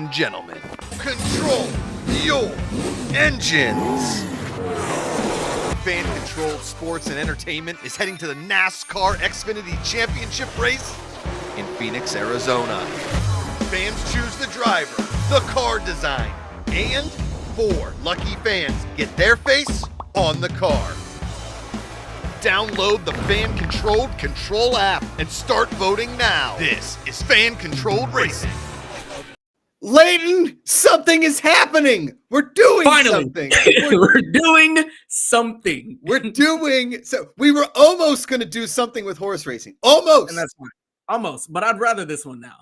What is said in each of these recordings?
and gentlemen, control your engines. Fan-controlled sports and entertainment is heading to the NASCAR Xfinity Championship race in Phoenix, Arizona. Fans choose the driver, the car design, and 4 lucky fans get their face on the car. Download the fan-controlled Control app and start voting now. This is Fan-Controlled Racing. Leighton, something is happening. We're doing something. We're doing something. We were almost going to do something with horse racing. Almost. And that's fine. Almost. But I'd rather this one now.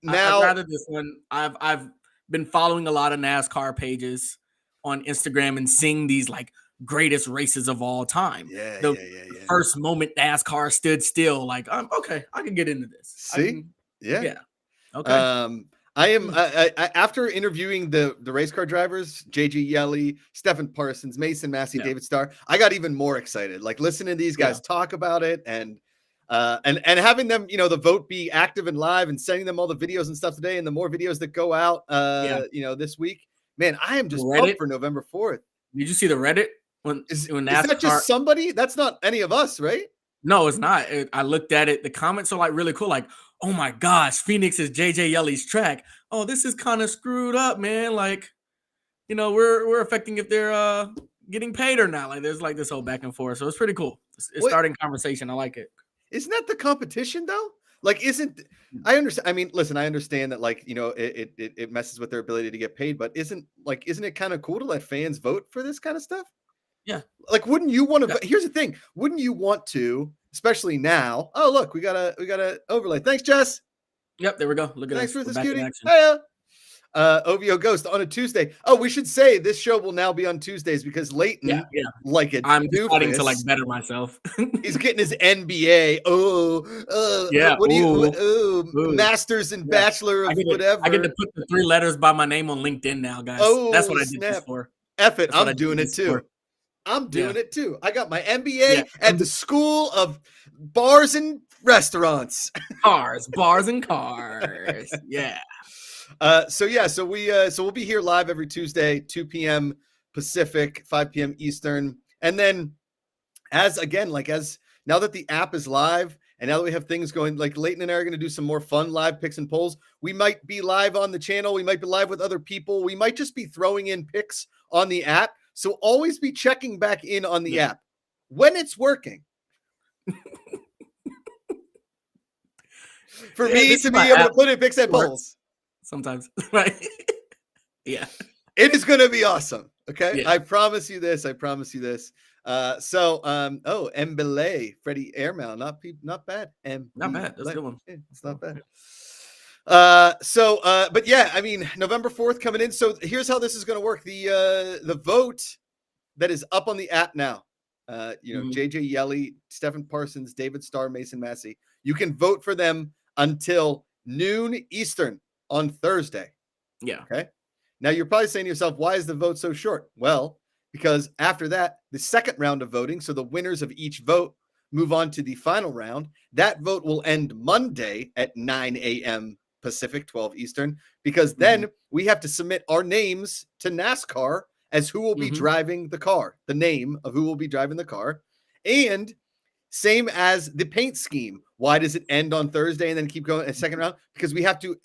I'd rather this one. I've been following a lot of NASCAR pages on Instagram and seeing these like greatest races of all time. The first moment NASCAR stood still. Like, okay, I can get into this. See? Yeah. Okay. I am after interviewing the race car drivers, JJ Yelly, Stephen Parsons, Mason Massey, David Starr, I got even more excited. Like listening to these guys talk about it and having them, the vote be active and live and sending them all the videos and stuff today. And the more videos that go out, this week, man, I am just pumped for November 4th. Did you see the Reddit? Is that just somebody? That's not any of us, right? No, it's not. I looked at it. The comments are like really cool. Like, oh my gosh, Phoenix is JJ Yelly's track. Oh, this is kind of screwed up, man. Like, we're affecting if they're getting paid or not. Like, there's like this whole back and forth. So it's pretty cool. It's starting conversation. I like it. Isn't that the competition though? Like, I understand. I mean, listen, I understand that like, it messes with their ability to get paid, but isn't it kind of cool to let fans vote for this kind of stuff? Yeah. Like, wouldn't you want to? Here's the thing. Wouldn't you want to, especially now? Oh, look, we got a overlay. Thanks, Jess. Yep, there we go. Look at Thanks us. for this cutie. Hey, OVO Ghost on a Tuesday. Oh, we should say this show will now be on Tuesdays because Leighton, I'm starting to like better myself. He's getting his NBA. What do you? Masters and Bachelor of whatever. I get to put the 3 letters by my name on LinkedIn now, guys. Oh, that's what I did this for. F it, I'm doing it too. I'm doing it too. I got my MBA at the School of Bars and Restaurants. Bars and cars. Yeah. So we'll be here live every Tuesday, 2 p.m. Pacific, 5 p.m. Eastern. And then now that the app is live and now that we have things going, like Leighton and I are going to do some more fun live picks and polls. We might be live on the channel. We might be live with other people. We might just be throwing in picks on the app. So always be checking back in on the app when it's working. For me to be able to put in picks and polls. Sometimes, right? Yeah. It is going to be awesome. Okay. Yeah. I promise you this. Mbele, Freddie Airmail, not bad. Not bad. That's a good one. Yeah, it's not bad. But yeah, I mean, November 4th coming in. So here's how this is going to work. The vote that is up on the app now, JJ Yelly, Stephen Parsons, David Starr, Mason Massey, you can vote for them until noon Eastern on Thursday. Yeah. Okay. Now you're probably saying to yourself, why is the vote so short? Well, because after that, the second round of voting, so the winners of each vote move on to the final round. That vote will end Monday at 9 a.m. Pacific, 12 Eastern, because then we have to submit our names to NASCAR as who will be driving the car, the name of who will be driving the car. And same as the paint scheme. Why does it end on Thursday and then keep going a second round? Because we have to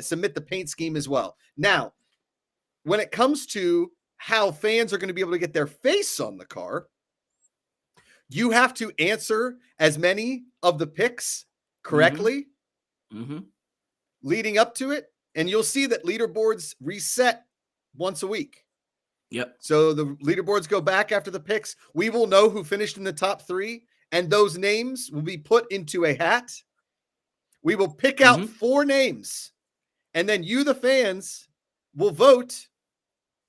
submit the paint scheme as well. Now, when it comes to how fans are going to be able to get their face on the car, you have to answer as many of the picks correctly leading up to it. And you'll see that leaderboards reset once a week. Yep. So the leaderboards go back after the picks. We will know who finished in the top 3, and those names will be put into a hat. We will pick out 4 names, and then you, the fans, will vote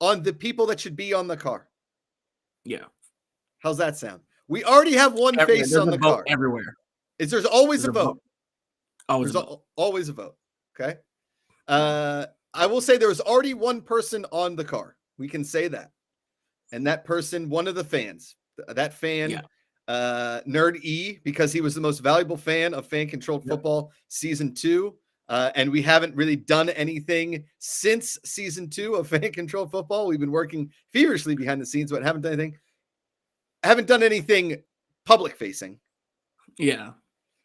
on the people that should be on the car. Yeah. How's that sound? We already have one face on the car. Everywhere. There's always a vote. Always a vote. Okay. I will say there was already one person on the car. We can say that. And that person, one of the fans, that fan, Nerd E, because he was the most valuable fan of Fan Controlled Football Season 2. And we haven't really done anything since season 2 of Fan Control Football. We've been working feverishly behind the scenes, but haven't done anything public facing. Yeah.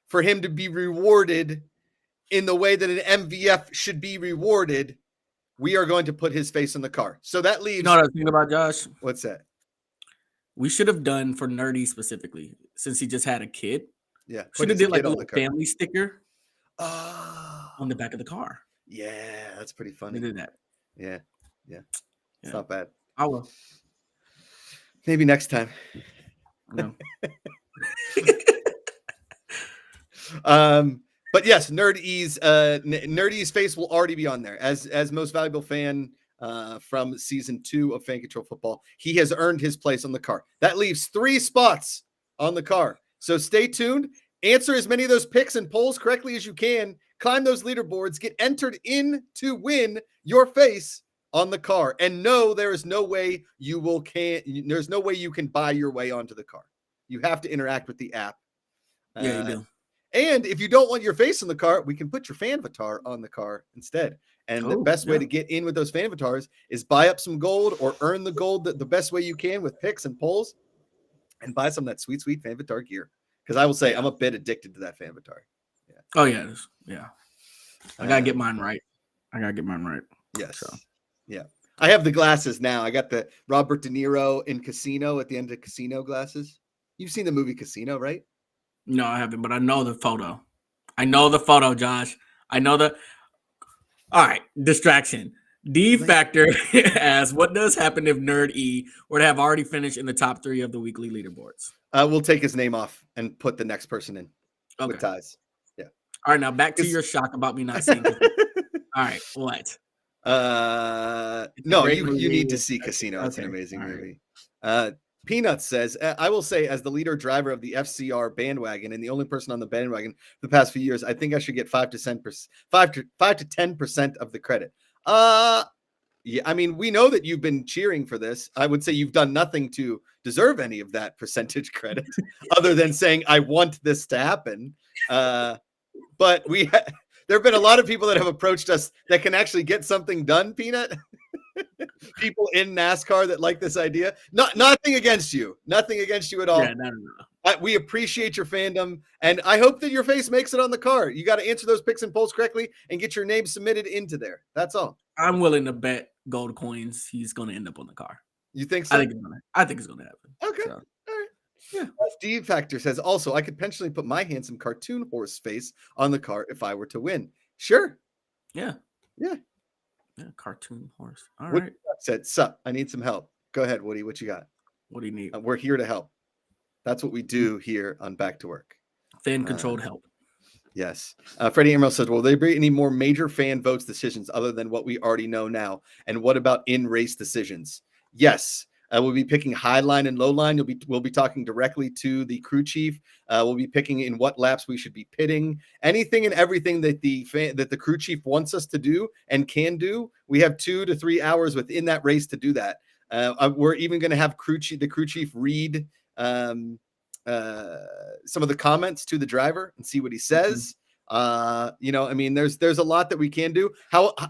For him to be rewarded in the way that an MVF should be rewarded, we are going to put his face on the car. So that leaves. You know what I was thinking about, Josh? What's that? We should have done for Nerdy specifically, since he just had a kid. Yeah. Should have did like a little family sticker on the back of the car. Yeah, that's pretty funny. We did that. Yeah. It's not bad. I will. Maybe next time. No. But yes, Nerdy's face will already be on there as most valuable fan from season 2 of Fan Control Football. He has earned his place on the car. That leaves 3 spots on the car. So stay tuned. Answer as many of those picks and polls correctly as you can. Climb those leaderboards. Get entered in to win your face on the car. And no, there is no way there's no way you can buy your way onto the car. You have to interact with the app. Yeah, you do. And if you don't want your face on the car, we can put your fan avatar on the car instead. And the best way to get in with those fan avatars is buy up some gold or earn the gold the best way you can with picks and polls, and buy some of that sweet fan avatar gear. Because I will say I'm a bit addicted to that fan avatar. Yeah. Oh yeah, it is. Yeah. I gotta get mine right. Yes. So. Yeah. I have the glasses now. I got the Robert De Niro in Casino at the end of Casino glasses. You've seen the movie Casino, right? No, I haven't, but I know the photo. Josh. I know the. All right, distraction. D Factor asks, what does happen if Nerd E were to have already finished in the top 3 of the weekly leaderboards? We'll take his name off and put the next person in with ties. Yeah. All right, now back to your shock about me not seeing. All right, what? No, you need to see Casino. It's an amazing movie. Peanuts says, I will say, as the leader driver of the FCR bandwagon and the only person on the bandwagon for the past few years, I think I should get 5 to 10% of the credit. Yeah, I mean, we know that you've been cheering for this. I would say you've done nothing to deserve any of that percentage credit other than saying, I want this to happen. But there have been a lot of people that have approached us that can actually get something done, Peanut. People in NASCAR that like this idea. Nothing against you at all. Yeah, no. We appreciate your fandom, and I hope that your face makes it on the car. You got to answer those picks and polls correctly and get your name submitted into there. That's all. I'm willing to bet gold coins he's going to end up on the car. You think so? I think it's going to happen. Okay. So. All right. Yeah. Steve Factor says, also, I could potentially put my handsome cartoon horse face on the car if I were to win. Sure. Yeah. Yeah. Yeah, cartoon horse. All Woody right. said, sup, I need some help. Go ahead, Woody. What you got? What do you need? We're here to help. That's what we do here on Back to Work. Fan-controlled help. Yes. Freddie Emerald says, will there be any more major fan votes decisions other than what we already know now? And what about in-race decisions? Yes. We'll be picking high line and low line. We'll be talking directly to the crew chief. We'll be picking in what laps we should be pitting. Anything and everything that the crew chief wants us to do and can do. We have 2 to 3 hours within that race to do that. We're even going to have the crew chief read some of the comments to the driver and see what he says. Mm-hmm. There's a lot that we can do.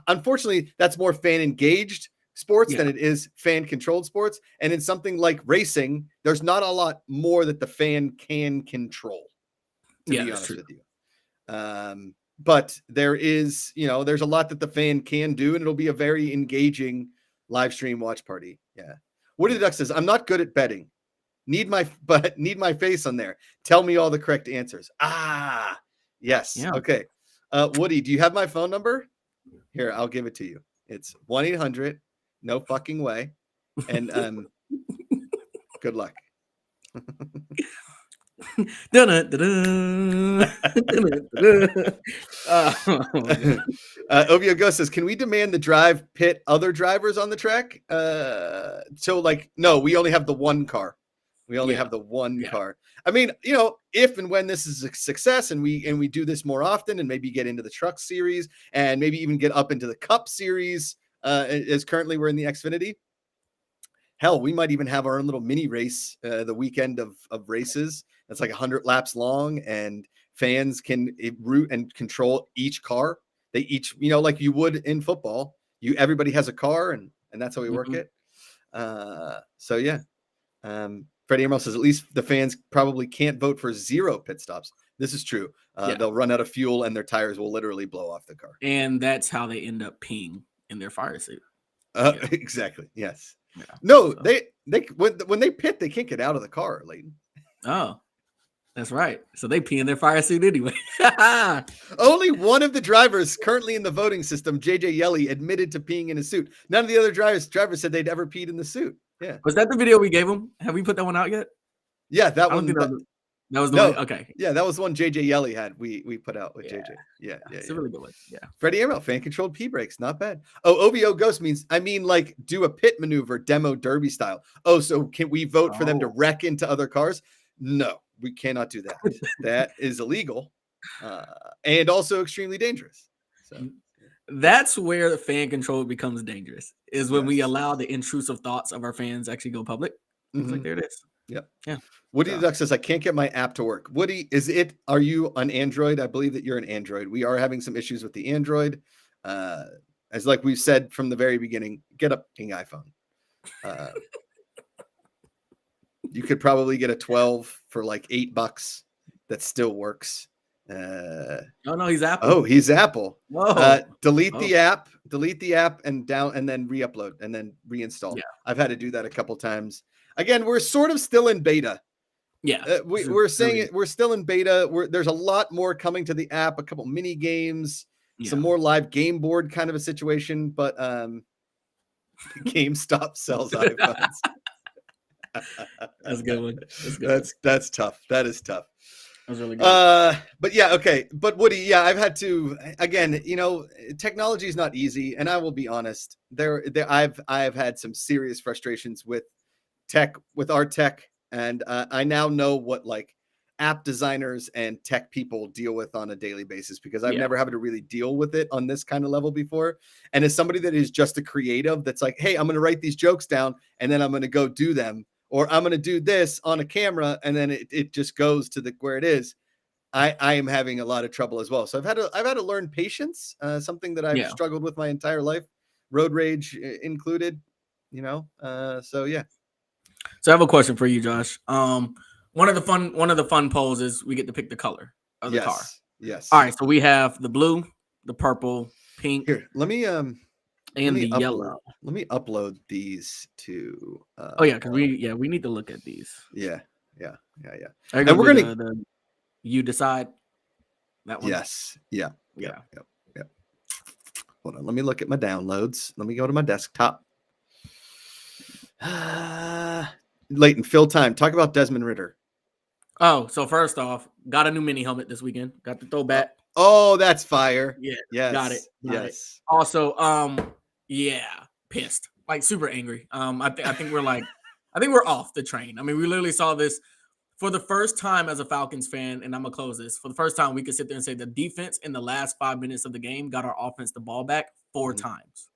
Unfortunately, that's more fan engaged sports than it is fan controlled sports. And in something like racing, there's not a lot more that the fan can control, to be honest with you. But there is, there's a lot that the fan can do, and it'll be a very engaging live stream watch party. Yeah. Woody the Duck says, I'm not good at betting. Need my face on there. Tell me all the correct answers. Yes. Yeah. Okay. Woody, do you have my phone number? Here, I'll give it to you. It's 1-800 no fucking way. And good luck. Ovio Ghost says, can we demand the drive pit other drivers on the track? No, we only have the one car. We only have the one car. I mean, if and when this is a success and we do this more often and maybe get into the truck series and maybe even get up into the cup series, as currently we're in the Xfinity. Hell, we might even have our own little mini race the weekend of races. That's like 100 laps long, and fans can route and control each car. They each, like you would in football, everybody has a car, and that's how we work it. So yeah. Freddie Emerald says at least the fans probably can't vote for 0 pit stops. This is true. They'll run out of fuel and their tires will literally blow off the car. And that's how they end up peeing in their fire suit. Exactly. Yes. Yeah. No, so. they when they pit, they can't get out of the car, Leighton. Oh, that's right. So they pee in their fire suit anyway. Only one of the drivers currently in the voting system, JJ Yelly, admitted to peeing in a suit. None of the other drivers said they'd ever peed in the suit. Yeah. Was that the video we gave them? Have we put that one out yet? Yeah, that one. That was the one. Okay. Yeah, that was the one JJ Yelly had. We put out with JJ. Yeah. It's a really good one. Yeah. Freddie Emerald, fan controlled P brakes, not bad. Oh, OVO Ghost means like do a pit maneuver demo derby style. Oh, so can we vote for them to wreck into other cars? No, we cannot do that. That is illegal, and also extremely dangerous. So that's where the fan control becomes dangerous. Is when we allow the intrusive thoughts of our fans actually go public. It's like there it is. Yep. Yeah. Woody the Duck says, I can't get my app to work. Woody, are you on Android? I believe that you're an Android. We are having some issues with the Android. As like we've said from the very beginning, get a ping iPhone. You could probably get a 12 for like $8 that still works. No, he's Apple. Oh, he's Apple. Whoa. Delete the app and then re-upload and then reinstall. Yeah. I've had to do that a couple times. Again, we're sort of still in beta. Yeah, we're saying it. We're still in beta. There's a lot more coming to the app. A couple mini games, some more live game board kind of a situation. But GameStop sells iPhones. That's a good one. That's tough. That is tough. That was really good. But yeah, okay. But Woody, I've had to again. Technology is not easy, and I will be honest. I've had some serious frustrations with our tech, and I now know what like app designers and tech people deal with on a daily basis, because I've never had to really deal with it on this kind of level before. And as somebody that is just a creative, that's like, hey, I'm going to write these jokes down and then I'm going to go do them, or I'm going to do this on a camera and then it just goes to where it is. I am having a lot of trouble as well. So I've had to learn patience, something that I've struggled with my entire life, road rage included. So yeah. So I have a question for you, Josh. One of the fun polls is we get to pick the color of the car. Yes. All right. So we have the blue, the purple, pink. Here, let me yellow. Let me upload these to. Because we need to look at these. Yeah. And we're gonna. You decide. That one. Yes. Yeah. Hold on. Let me look at my downloads. Let me go to my desktop. Leighton, fill time. Talk about Desmond Ritter. Oh, so first off, got a new mini helmet this weekend. Got the throwback. Oh, that's fire. Yeah. Yes. Got it. Yes. Also, pissed. Like super angry. I think we're off the train. I mean, we literally saw this for the first time as a Falcons fan, and I'm gonna close this. For the first time, we could sit there and say the defense in the last 5 minutes of the game got our offense the ball back 4 times.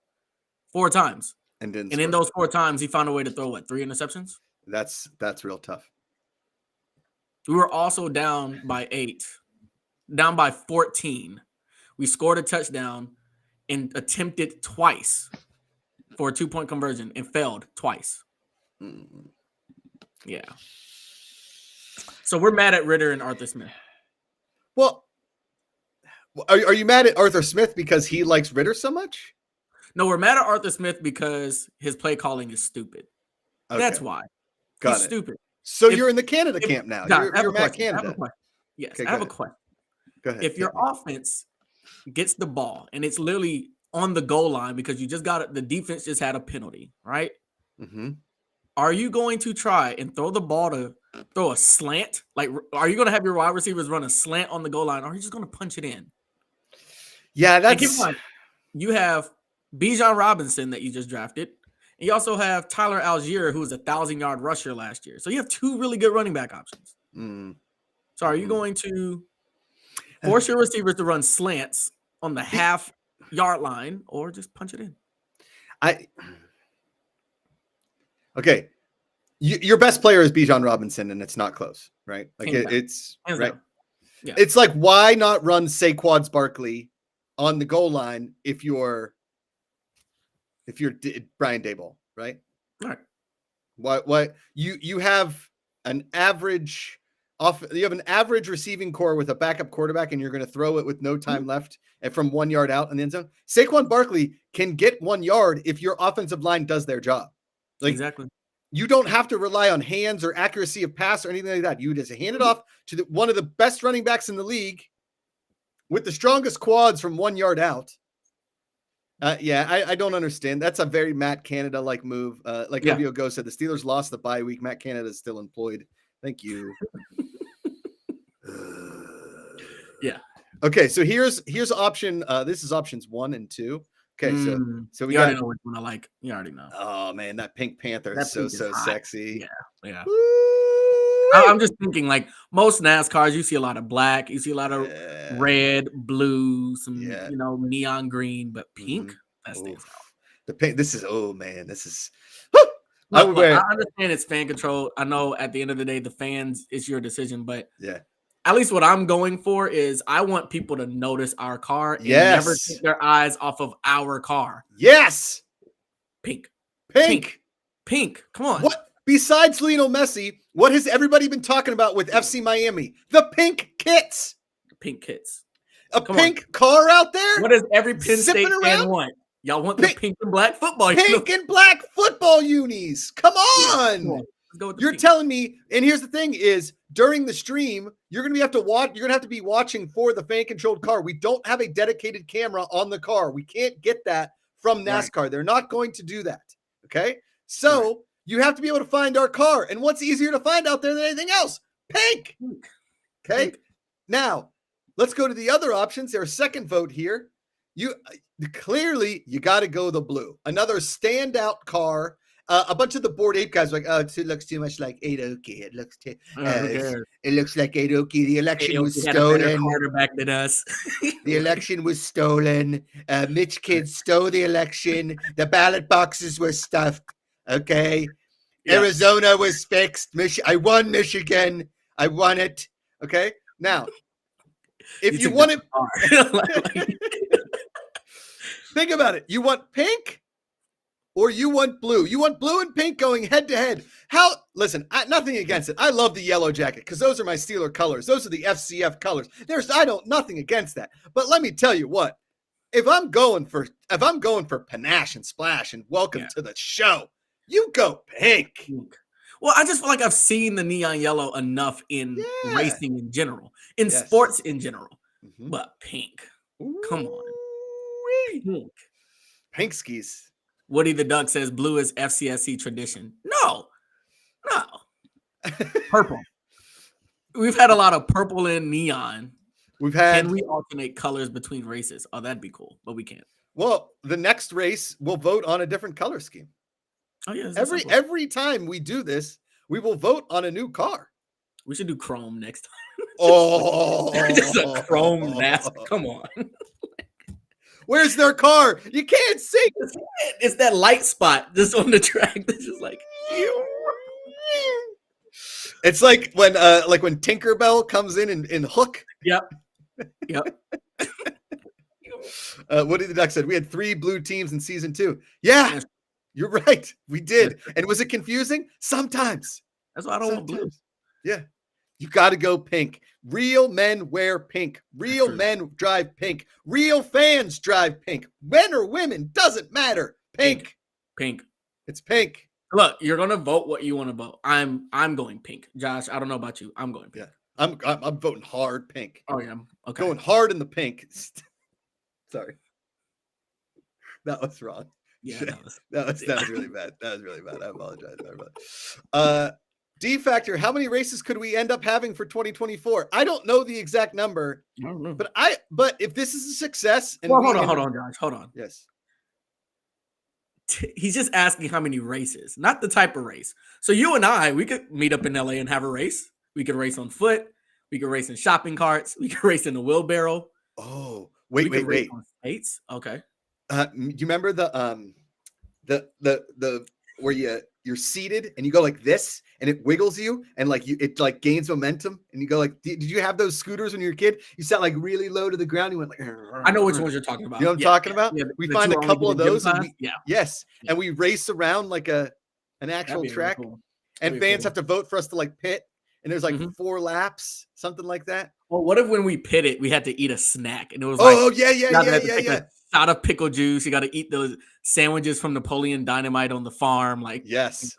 4 times. And in those 4 times, he found a way to throw 3 interceptions? That's real tough. We were also down by 8, down by 14. We scored a touchdown and attempted twice for a 2-point conversion and failed twice. Yeah. So we're mad at Ritter and Arthur Smith. Well, are you mad at Arthur Smith because he likes Ritter so much? No, we're mad at Arthur Smith because his play calling is stupid. Okay. That's why. He's stupid. So you're in the Goal camp now. You're Matt Canada. Yes, I have a question. Go ahead. If your offense gets the ball and it's literally on the goal line because you just got it, the defense just had a penalty, right? Mm-hmm. Are you going to try and throw the ball to throw a slant? Like, are you going to have your wide receivers run a slant on the goal line, or are you just going to punch it in? Yeah, that's. Keep in mind, you have Bijan Robinson that you just drafted. And you also have Tyler Algier, who was a 1,000-yard rusher last year. So you have 2 really good running back options. So are you going to force your receivers to run slants on the half-yard line, or just punch it in? Okay. Your best player is Bijan Robinson, and it's not close, right? Like it's right. Yeah. It's like, why not run Saquon Barkley on the goal line if you're Brian Daboll, right? All right. What you have an average receiving core with a backup quarterback, and you're going to throw it with no time left and from 1 yard out in the end zone. Saquon Barkley can get 1 yard if your offensive line does their job. Like, Exactly. you don't have to rely on hands or accuracy of pass or anything like that. You just hand it off to one of the best running backs in the league with the strongest quads from 1 yard out. I don't understand. That's a very Matt Canada-like move. Like Obio Go said, the Steelers lost the bye week. Matt Canada is still employed. Thank you. Yeah. Okay, so here's option. This is options 1 and 2. Okay, so we already know which one I like. You already know. Oh man, that Pink Panther is so sexy. Yeah. I'm just thinking, like, most NASCARs, you see a lot of black, you see a lot of red, blue, some neon green, but pink, that stands out. The pink. This is this is. Look, I understand it's fan control. I know at the end of the day, the fans, it's your decision, but at least what I'm going for is I want people to notice our car and never take their eyes off of our car. Yes. Pink. Come on. What? Besides Lionel Messi, what has everybody been talking about with FC Miami? The pink kits. Pink kits. A pink car out there? What does every Penn State fan want? Y'all want the pink and black football unis. Pink and black football unis. Come on. Let's go with You're pink. telling me, and here's the thing is, during the stream, you're going to have to be watching for the fan-controlled car. We don't have a dedicated camera on the car. We can't get that from NASCAR. Right. They're not going to do that. Okay? So you have to be able to find our car. And what's easier to find out there than anything else? Pink. Okay? Pink. Now, let's go to the other options. There's a second vote here. You got to go the blue. Another standout car. A bunch of the Bored Ape guys were like, it looks too much like Adoki. It looks like Adoki. The election was stolen. Quarterback than us. The election was stolen. Mitch Kidd stole the election. The ballot boxes were stuffed. Okay. Yeah. Arizona was fixed. I won Michigan. I won it. Okay. Now, if you want it, think about it. You want pink or you want blue? You want blue and pink going head to head. Listen, nothing against it. I love the yellow jacket because those are my Steeler colors. Those are the FCF colors. Nothing against that. But let me tell you what, if I'm going for panache and splash and welcome to the show, you go pink. Well, I just feel like I've seen the neon yellow enough in racing in general, in sports in general. Mm-hmm. But pink, come on, pink. Pink skis. Woody the Duck says blue is FCSC tradition. No. Purple. We've had a lot of purple and neon. Can we alternate colors between races? Oh, that'd be cool, but we can't. Well, the next race we'll vote on a different color scheme. Oh yeah. Every time we do this, we will vote on a new car. We should do chrome next time. Oh, just a chrome NASCAR. Come on. Where's their car? You can't see. It's that light spot just on the track. That's just like. It's like when Tinkerbell comes in Hook. Yep. Woody the Duck said we had 3 blue teams in season 2. Yeah. You're right. We did. And was it confusing? Sometimes. That's why I don't want blue. Yeah. You got to go pink. Real men wear pink. Real men drive pink. Real fans drive pink. Men or women, doesn't matter. Pink. It's pink. Look, you're going to vote what you want to vote. I'm going pink. Josh, I don't know about you. I'm going pink. Yeah. I'm voting hard pink. Oh, yeah. Okay. Going hard in the pink. Sorry. That was wrong. Yeah, that was really bad. That was really bad. I apologize. D Factor, how many races could we end up having for 2024? I don't know the exact number. I don't know. But if this is a success, and hold on, Josh. Hold on. Yes. He's just asking how many races, not the type of race. So you and I, we could meet up in LA and have a race. We could race on foot. We could race in shopping carts. We could race in a wheelbarrow. Oh, wait. On skates. Okay. You remember the where you you're seated and you go like this and it wiggles you and like it like gains momentum and you go like, did you have those scooters when you were a kid? You sat like really low to the ground. You went like, I know which ones you're talking about. you know what I'm talking about? Yeah, We that find you a only couple get of in gym those and class? we, Yeah. yes. Yeah. And we race around like an That'd actual be really track cool. and That'd be fans cool. have to vote for us to like pit. And there's like Mhm. 4 laps, something like that. Well, what if when we pit it, we had to eat a snack and it was Oh, like, yeah, you gotta have to yeah, take yeah. a shot of pickle juice. You got to eat those sandwiches from Napoleon Dynamite on the farm, like Yes.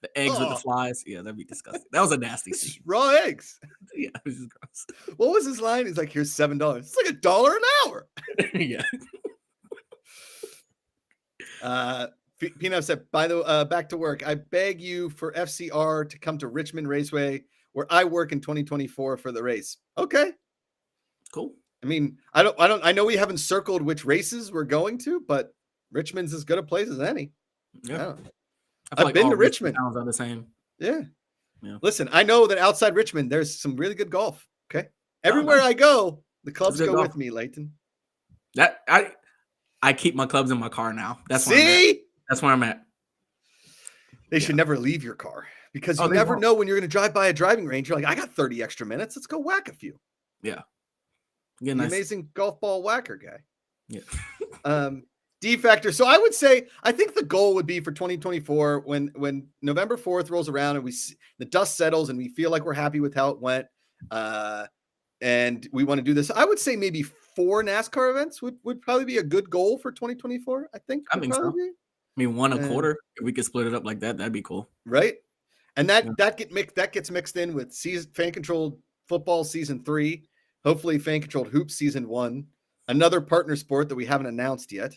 the eggs with the Oh. flies. Yeah, that'd be disgusting. That was a nasty It's scene. raw eggs. Yeah, it was just gross. What was his line? He's like, here's $7. It's like $1 an hour. Yeah. Pino said, by the back to work. I beg you for FCR to come to Richmond Raceway where I work in 2024 for the race. Okay. Cool. I mean, I know we haven't circled which races we're going to, but Richmond's as good a place as any. Yeah. Yeah. I feel I've been all to Richmond Richmond. towns are the same. Yeah. Yeah. Listen, I know that outside Richmond, there's some really good golf. Okay. Everywhere nice. I go, the clubs good go golf. with me, Leighton. That I keep my clubs in my car now. That's where I'm at. See? That's where I'm at. They should never leave your car because Oh, you they never won't. know when you're going to drive by a driving range. You're like, I got 30 extra minutes. Let's go whack a few. Yeah. Get The nice. amazing golf ball whacker guy. Yeah. D factor. So I would say, I think the goal would be for 2024 when November 4th rolls around and the dust settles and we feel like we're happy with how it went. And we want to do this. I would say maybe 4 NASCAR events would probably be a good goal for 2024. I think. I think so. Be. I mean, one a quarter. If we could split it up like that, that'd be cool. Right. And that gets mixed in with fan controlled football season 3, hopefully fan controlled hoops season 1, another partner sport that we haven't announced yet,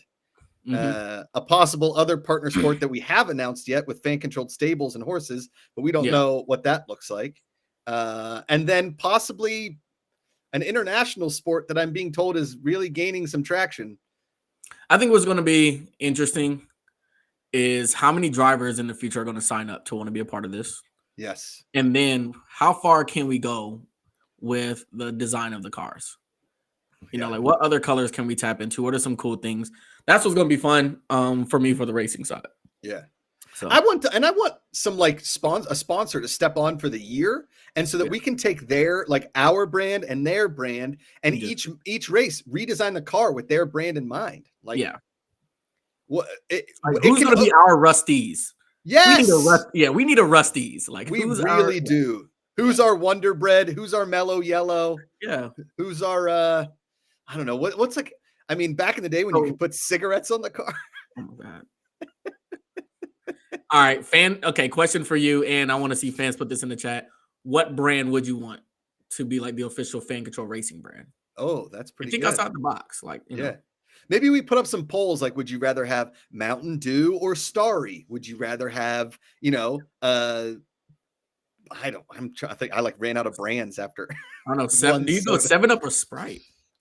a possible other partner sport that we have announced yet with fan controlled stables and horses, but we don't know what that looks like. And then possibly an international sport that I'm being told is really gaining some traction. I think what's going to be interesting is how many drivers in the future are going to sign up to want to be a part of this. Yes. And then how far can we go with the design of the cars? You know, like what other colors can we tap into? What are some cool things? That's what's going to be fun for me for the racing side. Yeah. So I want some like a sponsor to step on for the year. And so that we can take our brand and their brand and each race redesign the car with their brand in mind. Like, who's going to be our Rusties? Yes. We need a Rusties. Like we really do. Who's our Wonder Bread? Who's our Mellow Yellow? Yeah. Who's our I don't know what's like. I mean, back in the day when you could put cigarettes on the car. Oh my god. All right, okay, question for you, and I want to see fans put this in the chat. What brand would you want to be like the official fan control racing brand? Oh, that's pretty think good. outside the box. Like, you know. Maybe we put up some polls like, would you rather have Mountain Dew or Starry? Would you rather have, I'm trying to think. I ran out of brands after. I don't know. Do you go 7-Up or Sprite?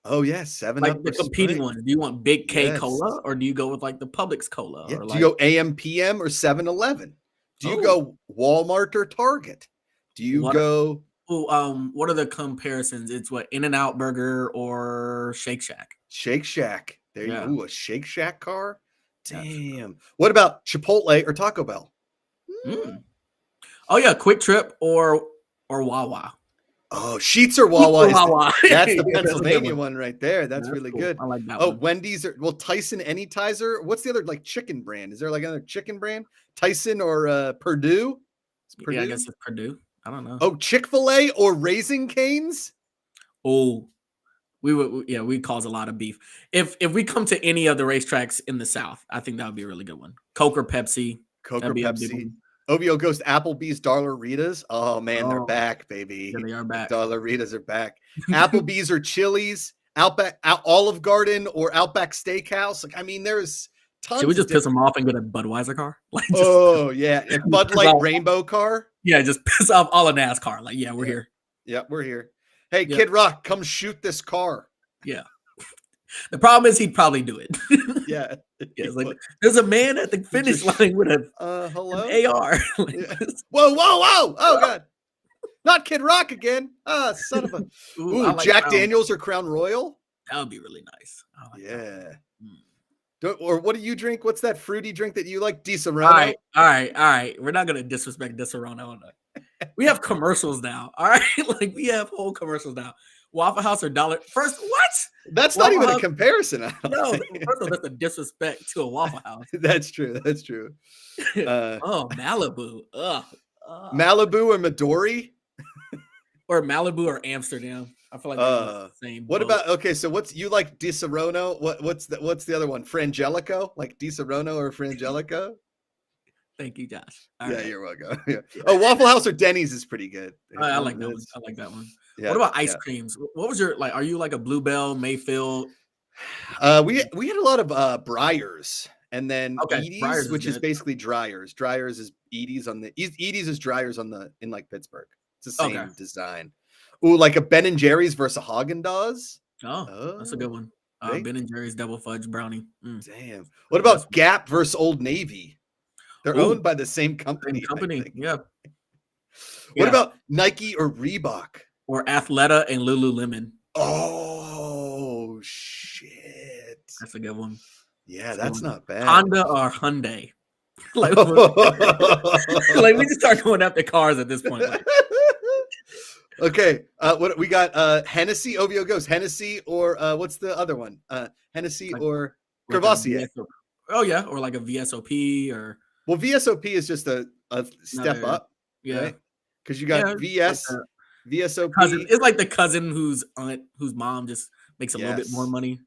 Oh yes, 7-Up. Like the competing ones. Do you want Big K Cola or do you go with like the Publix Cola? Yeah. Or Do you go AM PM or 7-Eleven? Do you go Walmart or Target? Do you go? What are the comparisons? It's what In-N-Out Burger or Shake Shack? Shake Shack. There you go. A Shake Shack car. Damn. Yeah. What about Chipotle or Taco Bell? Oh yeah, Quick Trip or Wawa. Oh, Sheetz or Wawa. Wawa. That's the Pennsylvania one right there. That's really cool. good. I like that. Oh, Wendy's Tyson Anytizer. What's the other like chicken brand? Is there like another chicken brand? Tyson or Purdue? Yeah, I guess it's Purdue. I don't know. Oh, Chick-fil-A or Raising Cane's? Oh, we cause a lot of beef. If we come to any of the racetracks in the South, I think that would be a really good one. Coke or Pepsi. Coke or Pepsi. OVO goes to Applebee's Dollar-Ritas. Oh man, they're back, baby. Yeah, they are back. Dollar-Ritas are back. Applebee's or Chili's, Olive Garden or Outback Steakhouse. Like, I mean, there's tons. Should we just piss them off and get a Budweiser car? Like, a Bud Light Rainbow car. Yeah, just piss off all of NASCAR. Like, we're here. Yeah, we're here. Hey, Kid Rock, come shoot this car. Yeah. The problem is he'd probably do it. Yeah. It's like there's a man at the finish line with an AR. Whoa. Oh God. Not Kid Rock again. Ah, son of a like Jack Daniels or Crown Royal. That would be really nice. Yeah. Or what do you drink? What's that fruity drink that you like? All Di-Serono? right. We're not gonna disrespect Disaronno. We have commercials now. All right, like we have whole commercials now. Waffle House or Dollar First. What? That's Waffle not even House? a comparison. I don't No, think. first of all, that's a disrespect to a Waffle House. That's true. That's true. Oh, Malibu. Ugh. Malibu or Midori? Or Malibu or Amsterdam. I feel like they're the same. What boat. about okay? So what's you like Di-Serono? What's the other one? Frangelico? Like Di-Serono or Frangelico? Thank you, Josh. All Yeah, right. you're welcome. Yeah. Oh, Waffle House or Denny's is pretty good. I like that one. I like that one. Yeah, What about ice yeah. creams? What was your like? Are you like a Bluebell, Mayfield? We had a lot of Breyers and then Okay, Edie's, Breyers is which is good. basically Dryers. Dryers is Edie's Edie's is Dryers in like Pittsburgh. It's the same Okay. design. Ooh, like a Ben and Jerry's versus a Haagen-Dazs. Oh, that's a good one. right? Ben and Jerry's double fudge brownie. Damn. What about Gap versus Old Navy? They're Ooh, owned by the same company. Same company? Yeah. What about Nike or Reebok? Or Athleta and Lululemon? Oh shit! That's a good one. Yeah, that's not bad. Honda or Hyundai? like we just start going after cars at this point. Like. Okay, what we got? Hennessy. Ovio goes Hennessy or what's the other one? Hennessy or Crevassier. Oh yeah, or like a VSOP or well, VSOP is just a step up, yeah, right? Because you got VS, like VSOP. Cousin. It's like the cousin whose mom just makes a little bit more money.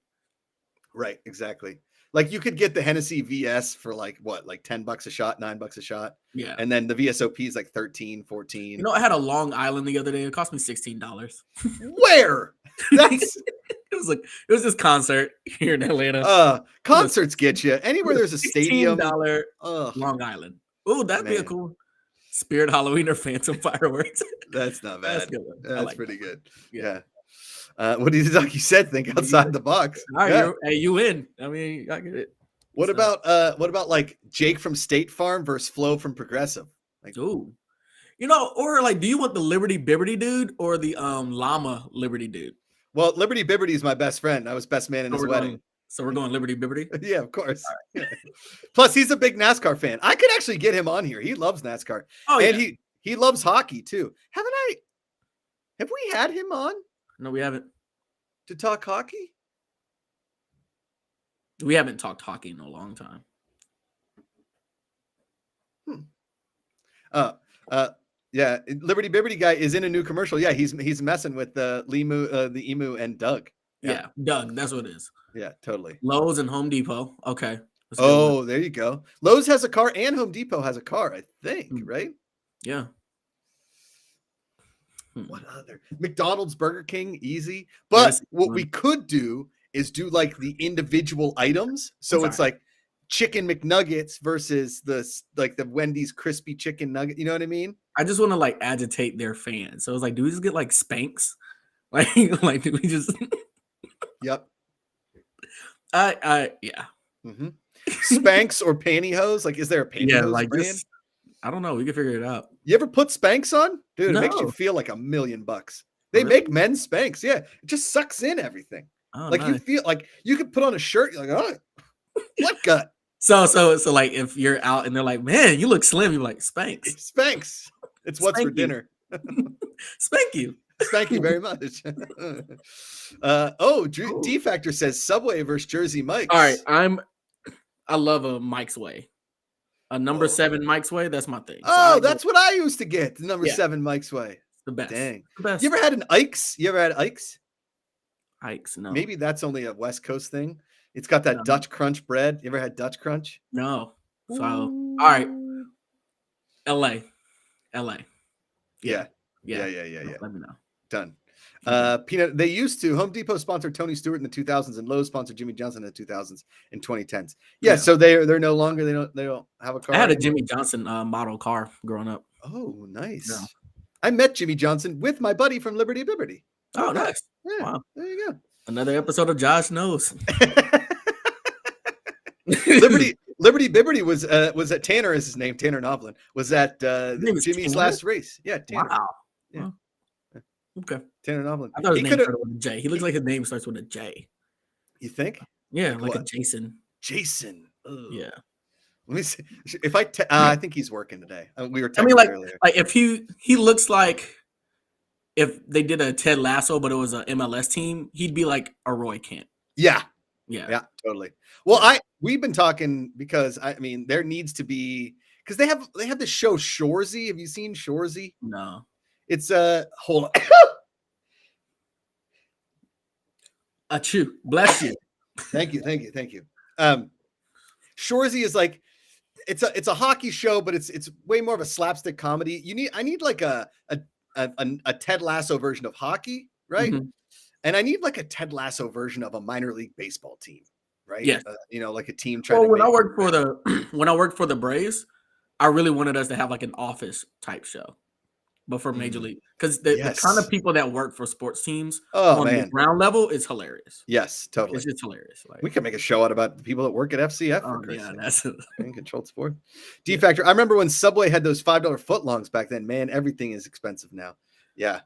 Right, exactly. Like you could get the Hennessy VS for like what, like $10 a shot, $9 a shot. Yeah. And then the VSOP is like 13, 14. You know, I had a Long Island the other day. It cost me $16. Where? That's it was this concert here in Atlanta. Concerts get you anywhere there's a stadium. $16 Long Island. Oh, that'd be a cool Spirit Halloween or Phantom Fireworks. That's not bad. That's like pretty good. Yeah. What did like you said? Think outside the box. All right, you win. I mean, I get it. What about like Jake from State Farm versus Flo from Progressive? Like, ooh, you know, or like, do you want the Liberty Bibbity dude or the Llama Liberty dude? Well, Liberty Bibbity is my best friend. I was best man in his wedding. So we're going Liberty Bibbity? Yeah, of course. Right. Plus, he's a big NASCAR fan. I could actually get him on here. He loves NASCAR. Oh, and he loves hockey too. Have we had him on? No, we haven't. To talk hockey? We haven't talked hockey in a long time. Yeah, Liberty Bibbity guy is in a new commercial. Yeah, he's messing with the Emu and Doug. Yeah, Doug, that's what it is. Yeah, totally. Lowe's and Home Depot. Okay. Oh, there you go. Lowe's has a car and Home Depot has a car, I think, right? Yeah. What other? McDonald's, Burger King, easy. But what we could do is do like the individual items. So it's like chicken McNuggets versus the Wendy's crispy chicken nugget. You know what I mean? I just want to like agitate their fans. So it's like, do we just get like Spanx? Like do we just? Yep. Yeah. Mm-hmm. Spanx or pantyhose? Like, is there a pantyhose brand? Just, I don't know. We can figure it out. You ever put Spanx on? Dude, it makes you feel like $1 million. They make men's Spanx. Yeah. It just sucks in everything. Oh, like nice. You feel like you could put on a shirt. You're like, oh, what gut? So like if you're out and they're like, man, you look slim. You're like, Spanx. Spanx. It's what's for dinner. Spank you. Thank you very much. D Factor says Subway versus Jersey Mike's. All right. I love a Mike's Way. A number 7 Mike's Way. That's my thing. So that's what I used to get. The number 7 Mike's Way. It's the best. Dang. The best. You ever had an Ike's? Ike's, no. Maybe that's only a West Coast thing. It's got that Dutch Crunch bread. You ever had Dutch Crunch? No. So, all right. LA. Yeah. Let me know. Done. Peanut. They used to. Home Depot sponsored Tony Stewart in the 2000s, and Lowe's sponsored Jimmy Johnson in the 2000s and 2010s. Yeah. So they're no longer. They don't have a car. I had a Jimmy Johnson model car growing up. Oh, nice. Yeah. Yeah. I met Jimmy Johnson with my buddy from Liberty Bibbity. Oh, nice. Yeah. Wow. There you go. Another episode of Josh Knows. Liberty Bibbity was at Tanner is his name. Tanner Novlin was at Jimmy's last race. Yeah. Tanner. Wow. Yeah. Okay. Tanner Novlin. I thought his name started with a J. He looks like his name starts with a J. You think? Yeah, like a Jason. Jason. Ugh. Yeah. Let me see. If I think he's working today. We were I mean, texting like earlier. if he looks like if they did a Ted Lasso, but it was an MLS team, he'd be like a Roy Kent. Yeah. Yeah. Yeah, totally. Well, Yeah. we've been talking because I mean there needs to be because they have the show Shoresy. Have you seen Shoresy? No. It's hold on. Achoo. Bless you. Thank you. Shoresy is like it's a hockey show, but it's way more of a slapstick comedy. I need like a Ted Lasso version of hockey, right? Mhm. And I need like a Ted Lasso version of a minor league baseball team, right? Yes. Like a team trying Well, to when I make worked for when I worked for the Braves, I really wanted us to have like an office type show, but for Major League, because the kind of Yes. people that work for sports teams Oh on the man. ground level is hilarious. Yes, totally. It's just hilarious. Like, We could make a show out about the people that work at FCF for Christ's yeah, sake. that's In controlled sport. D Factor. I remember when Subway had those $5 footlongs back then. Man, everything is expensive now. Yeah.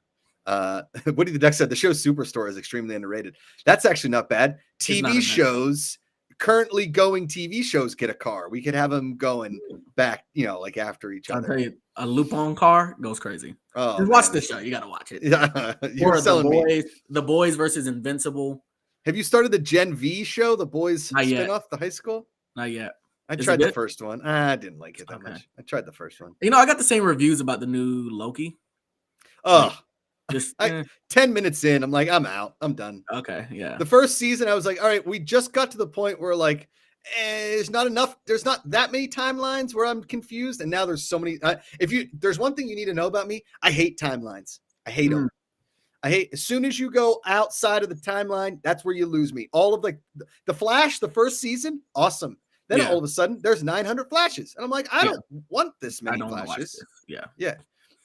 Woody the Duck said the show Superstore is extremely underrated. That's actually not bad. TV shows, currently going TV shows get a car. We could have them going back, like after each other. I'll tell you, a Lupon car goes crazy. Oh, just watch this show. You gotta watch it. Yeah, or the boys versus Invincible. Have you started the Gen V show, the boys spinoff, the high school? Not yet. I tried the first one. I didn't like it that much. I tried the first one. I got the same reviews about the new Loki. Oh, just 10 minutes in, I'm like, I'm out. I'm done. Okay, yeah. The first season, I was like, all right, we just got to the point where like, there's not enough. There's not that many timelines where I'm confused. And now there's so many. There's one thing you need to know about me. I hate timelines. I hate them. I hate as soon as you go outside of the timeline, that's where you lose me. All of like the Flash, the first season, awesome. Then all of a sudden there's 900 flashes. And I'm like, I don't want this many flashes. Yeah. Yeah.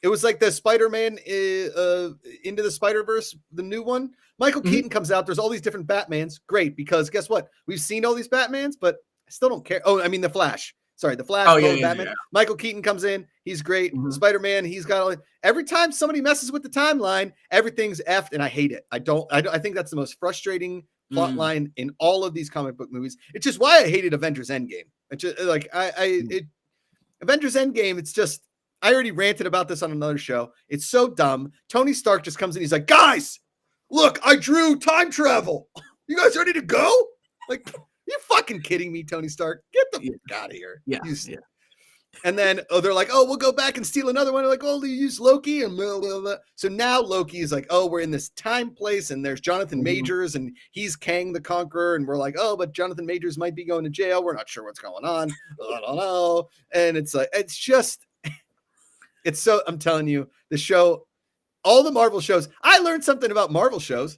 It was like the Spider-Man Into the Spider-Verse, the new one. Michael Keaton comes out. There's all these different Batmans. Great, because guess what? We've seen all these Batmans, but I still don't care. Oh, I mean the Flash. Sorry, the Flash. Batman. Yeah. Michael Keaton comes in. He's great. Spider-Man. He's got every time somebody messes with the timeline, everything's effed, and I hate it. I think that's the most frustrating plot line in all of these comic book movies. It's just why I hated Avengers Endgame. It's just like Avengers Endgame. It's just I already ranted about this on another show. It's so dumb. Tony Stark just comes in. He's like, guys, look, I drew time travel. You guys ready to go? Like. You fucking kidding me, Tony Stark? Get the fuck out of here. Yeah. And then they're like, oh, we'll go back and steal another one. They're like, oh, they use Loki and blah, blah, blah. So now Loki is like, oh, we're in this time place and there's Jonathan Majors and he's Kang the Conqueror. And we're like, oh, but Jonathan Majors might be going to jail. We're not sure what's going on. I don't know. And it's like, I'm telling you, the show, all the Marvel shows, I learned something about Marvel shows.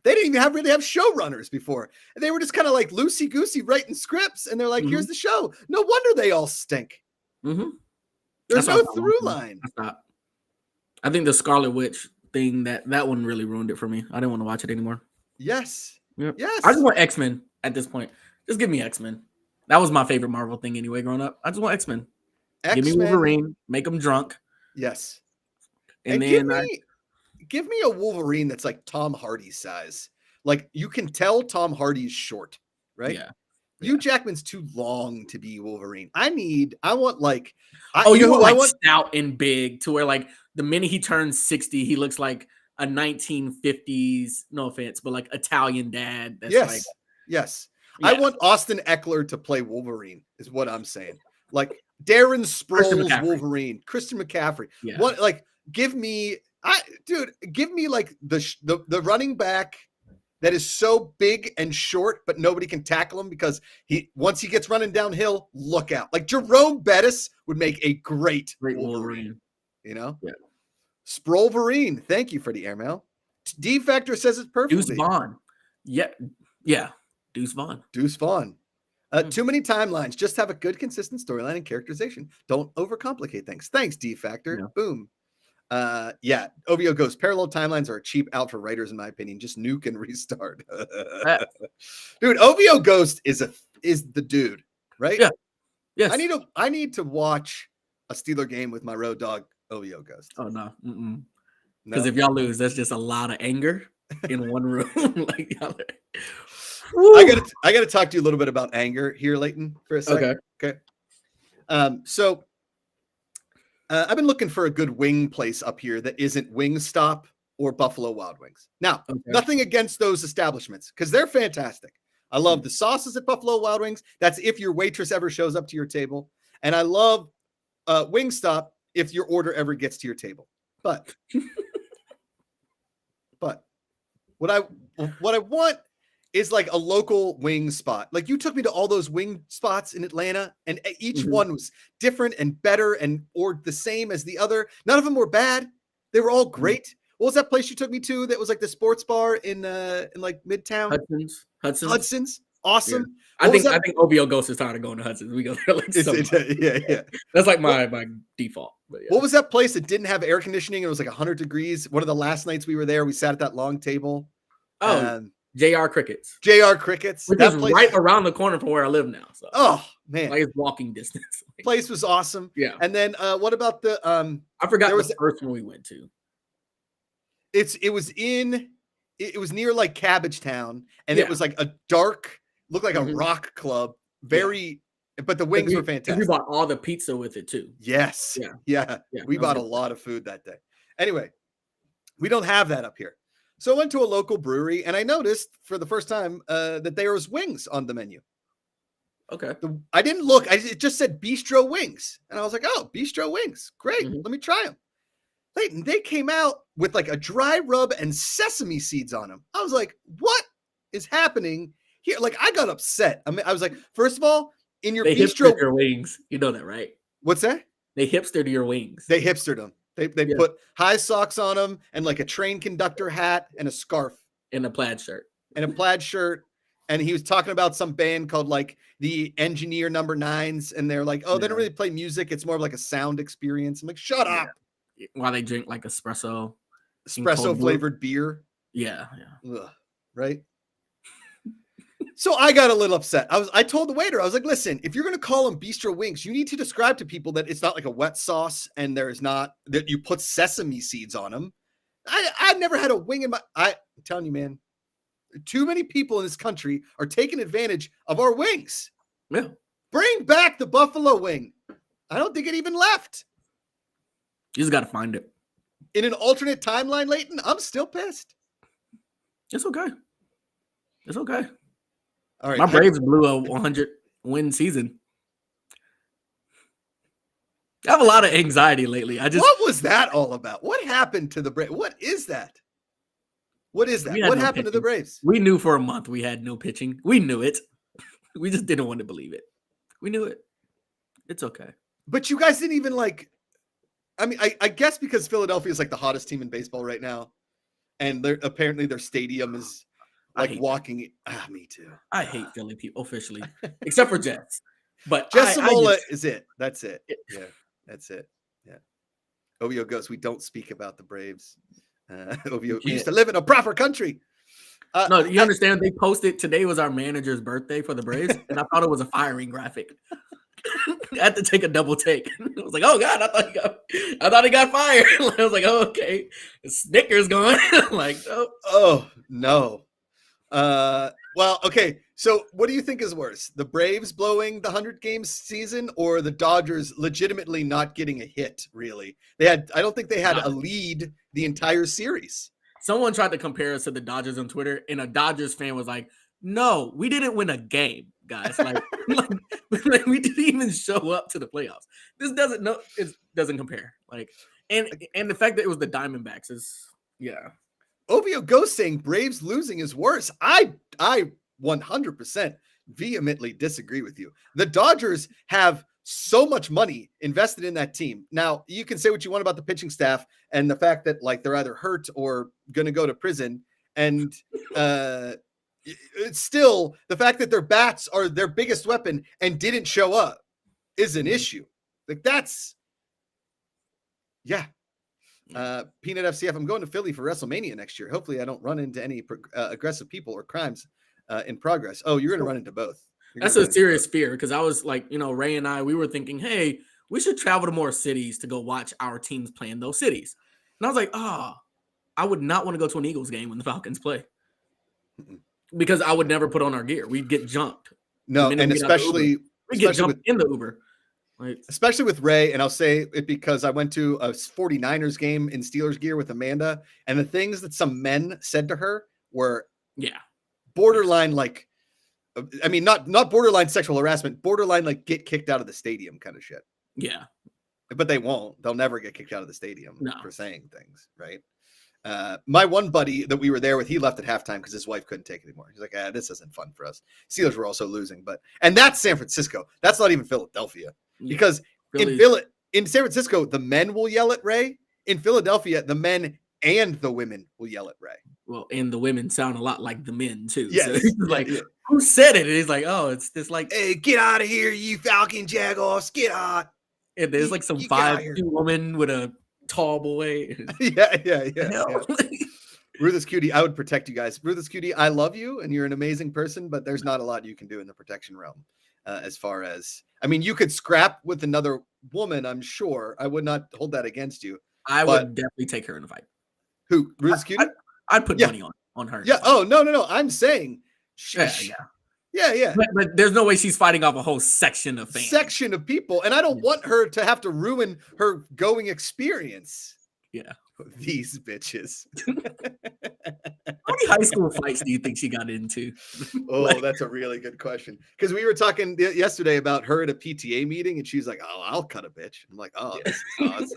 They didn't even really have showrunners before. They were just kind of like loosey-goosey writing scripts. And they're like, here's the show. No wonder they all stink. There's no through line. I think the Scarlet Witch thing, that one really ruined it for me. I didn't want to watch it anymore. Yes. Yep. Yes. I just want X-Men at this point. Just give me X-Men. That was my favorite Marvel thing anyway growing up. I just want X-Men. Give me Wolverine. Make them drunk. Yes. And then give me a Wolverine that's like Tom Hardy's size. Like you can tell Tom Hardy's short, right? Yeah. Hugh Jackman's too long to be Wolverine. I want stout and big to where like the minute he turns 60, he looks like a 1950s, no offense, but like Italian dad. That's yes. Yes. Yeah. I want Austin Eckler to play Wolverine is what I'm saying. Like Darren Sproles Wolverine, Christian McCaffrey. Yeah. What like give me like the running back that is so big and short, but nobody can tackle him because once he gets running downhill, look out. Like Jerome Bettis would make a great Wolverine. You know? Yeah. Sprolverine. Thank you for the airmail. D Factor says it perfectly. Deuce Vaughn. Yeah. Yeah. Deuce Vaughn. Too many timelines. Just have a good, consistent storyline and characterization. Don't overcomplicate things. Thanks, D Factor. Yeah. Boom. OVO goes parallel timelines are a cheap out for writers in my opinion. Just nuke and restart. Dude, OVO Ghost is the dude, right? Yeah. Yes. I need to watch a Steeler game with my road dog OVO Ghost. Oh no. Because if y'all lose, that's just a lot of anger in one room. Like y'all I gotta talk to you a little bit about anger here, Leighton, for a second. Okay. So I've been looking for a good wing place up here that isn't Wingstop or Buffalo Wild Wings. Now, nothing against those establishments because they're fantastic. I love the sauces at Buffalo Wild Wings. That's if your waitress ever shows up to your table. And I love Wingstop if your order ever gets to your table. But what I want is like a local wing spot. Like you took me to all those wing spots in Atlanta, and each one was different and better and or the same as the other. None of them were bad. They were all great. What was that place you took me to that was like the sports bar in like Midtown? Hudson's. Awesome. Yeah. I think OVO Ghost is tired of going to Hudson's. We go there like yeah. That's like my default. But yeah. What was that place that didn't have air conditioning? It was like 100 degrees. One of the last nights we were there, we sat at that long table. JR Crickets. JR Crickets. Which is right around the corner from where I live now. So. Oh, man. Like it's walking distance. Place was awesome. Yeah. And then what about the I forgot the first one we went to. It was near like Cabbagetown, and it was like a dark, looked like a rock club. But the wings were fantastic. We bought all the pizza with it too. Yes. Yeah. We bought a lot of food that day. Anyway, we don't have that up here. So I went to a local brewery and I noticed for the first time that there was wings on the menu. Okay. I didn't look. It just said bistro wings. And I was like, oh, bistro wings. Great. Let me try them. Leighton, they came out with like a dry rub and sesame seeds on them. I was like, what is happening here? Like, I got upset. I was like, first of all, in your bistro your wings, you know that, right? What's that? They hipstered your wings. They hipstered them. They put high socks on them and like a train conductor hat and a scarf and a plaid shirt. And he was talking about some band called like the Engineer Number Nines, and they're like, oh, they don't really play music. It's more of like a sound experience. I'm like, shut up. While they drink like espresso flavored beer. Yeah. Ugh, right. So I got a little upset. I told the waiter, I was like, listen, if you're going to call them bistro wings, you need to describe to people that it's not like a wet sauce and there's not that you put sesame seeds on them. I've never had a wing in I'm telling you, man, too many people in this country are taking advantage of our wings. Yeah. Bring back the buffalo wing. I don't think it even left. You just got to find it. In an alternate timeline, Leighton, I'm still pissed. It's okay. All right. My Braves blew a 100-win season. I have a lot of anxiety lately. What was that all about? What happened to the Braves? What is that? What happened to the Braves? We knew for a month we had no pitching. We knew it. We just didn't want to believe it. We knew it. It's okay. But you guys didn't even like. I mean, I guess because Philadelphia is like the hottest team in baseball right now, and apparently their stadium is like walking. Me too. I hate Philly people officially, except for Jets. But Jess Samola is it. That's it. Yeah, that's it. Yeah. OVO goes, we don't speak about the Braves. OVO used to live in a proper country. No, you understand? They posted today was our manager's birthday for the Braves, and I thought it was a firing graphic. I had to take a double take. I was like, "Oh God, I thought he got fired." I was like, "Oh, okay." Snickers going. Like, oh no. Well, okay. So, what do you think is worse, the Braves blowing the 100-game season, or the Dodgers legitimately not getting a hit? Really, I don't think they had a lead the entire series. Someone tried to compare us to the Dodgers on Twitter, and a Dodgers fan was like, "No, we didn't win a game, guys. Like we didn't even show up to the playoffs. This doesn't compare. Like, and the fact that it was the Diamondbacks is OVO Ghost saying Braves losing is worse. I 100% vehemently disagree with you. The Dodgers have so much money invested in that team. Now, you can say what you want about the pitching staff and the fact that like they're either hurt or going to go to prison. And it's still the fact that their bats are their biggest weapon and didn't show up is an issue. Like that's, Peanut FCF, I'm going to Philly for WrestleMania next year. Hopefully I don't run into any aggressive people or crimes in progress. Oh, you're going to run into both. That's a serious fear because I was like, Ray and I, we were thinking, hey, we should travel to more cities to go watch our teams play in those cities. And I was like, I would not want to go to an Eagles game when the Falcons play. because I would never put on our gear. We'd get jumped. No, and especially we get jumped in the Uber. Like, especially with Ray, and I'll say it because I went to a 49ers game in Steelers gear with Amanda, and the things that some men said to her were borderline like, I mean, not borderline sexual harassment, borderline like get kicked out of the stadium kind of shit. Yeah. But they won't. They'll never get kicked out of the stadium for saying things, right? My one buddy that we were there with, he left at halftime because his wife couldn't take it anymore. He's like, this isn't fun for us. Steelers were also losing, and that's San Francisco. That's not even Philadelphia. Because in San Francisco, the men will yell at Ray. In Philadelphia, the men and the women will yell at Ray. Well, and the women sound a lot like the men too. Yes. So who said it? And he's like, oh, it's this like, hey, get out of here, you Falcon Jagoffs, get out. And there's like some 5'2" woman with a tall boy. Yeah. Ruthless Cutie, I would protect you guys. Ruthless Cutie, I love you, and you're an amazing person, but there's not a lot you can do in the protection realm. As far as, I mean, you could scrap with another woman, I'm sure. I would not hold that against you. I would definitely take her in a fight. Who? Ruthless Cutie? I'd put money on her. Yeah. Oh, no. I'm saying. Yeah. But there's no way she's fighting off a whole section of fans. Section of people. And I don't want her to have to ruin her going experience. Yeah. These bitches. How many high school fights do you think she got into? Oh, that's a really good question. Because we were talking yesterday about her at a PTA meeting, and she's like, oh, I'll cut a bitch. I'm like, oh, this is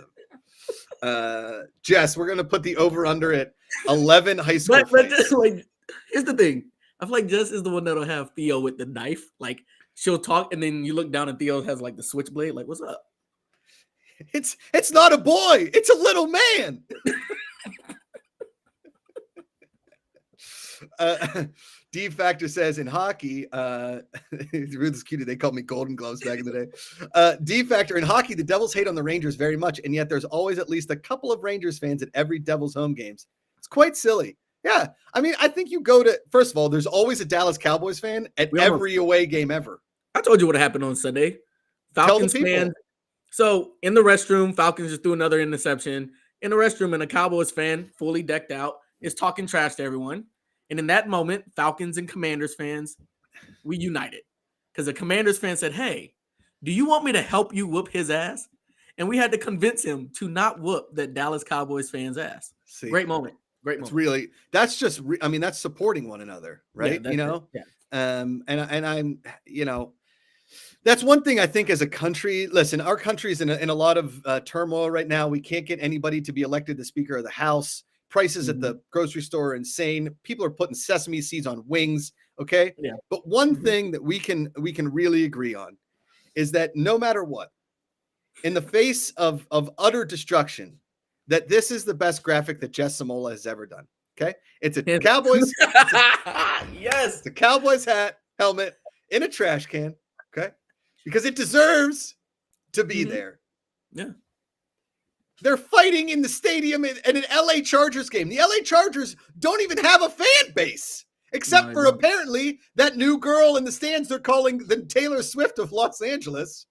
awesome. Jess, we're going to put the over-under at 11 high school fights. But just like, here's the thing. I feel like Jess is the one that'll have Theo with the knife. Like, she'll talk, and then you look down, and Theo has like the switchblade. Like, what's up? It's not a boy. It's a little man. D Factor says in hockey, Ruth's cutie. They called me Golden Gloves back in the day. D Factor in hockey, the Devils hate on the Rangers very much, and yet there's always at least a couple of Rangers fans at every Devils home games. It's quite silly. Yeah, I mean, I think you go to, first of all, there's always a Dallas Cowboys fan at every away game ever. I told you what happened on Sunday. Falcons fan. So in the restroom, Falcons just threw another interception. In the restroom, and a Cowboys fan, fully decked out, is talking trash to everyone. And in that moment, Falcons and Commanders fans, we united. Because the Commanders fan said, hey, do you want me to help you whoop his ass? And we had to convince him to not whoop that Dallas Cowboys fan's ass. See, great moment. It's really, that's just, I mean, that's supporting one another, right? Yeah, and I'm, that's one thing I think as a country. Listen, our country's in a lot of turmoil right now. We can't get anybody to be elected the Speaker of the House. Prices at the grocery store are insane. People are putting sesame seeds on wings. Okay. Yeah. But one thing that we can really agree on is that no matter what, in the face of utter destruction, that this is the best graphic that Jess Samola has ever done. Okay. It's a Cowboys. Yes. It's a Cowboys hat, helmet in a trash can. Okay. Because it deserves to be there. Yeah. They're fighting in the stadium at an LA Chargers game. The LA Chargers don't even have a fan base, except for apparently that new girl in the stands they're calling the Taylor Swift of Los Angeles.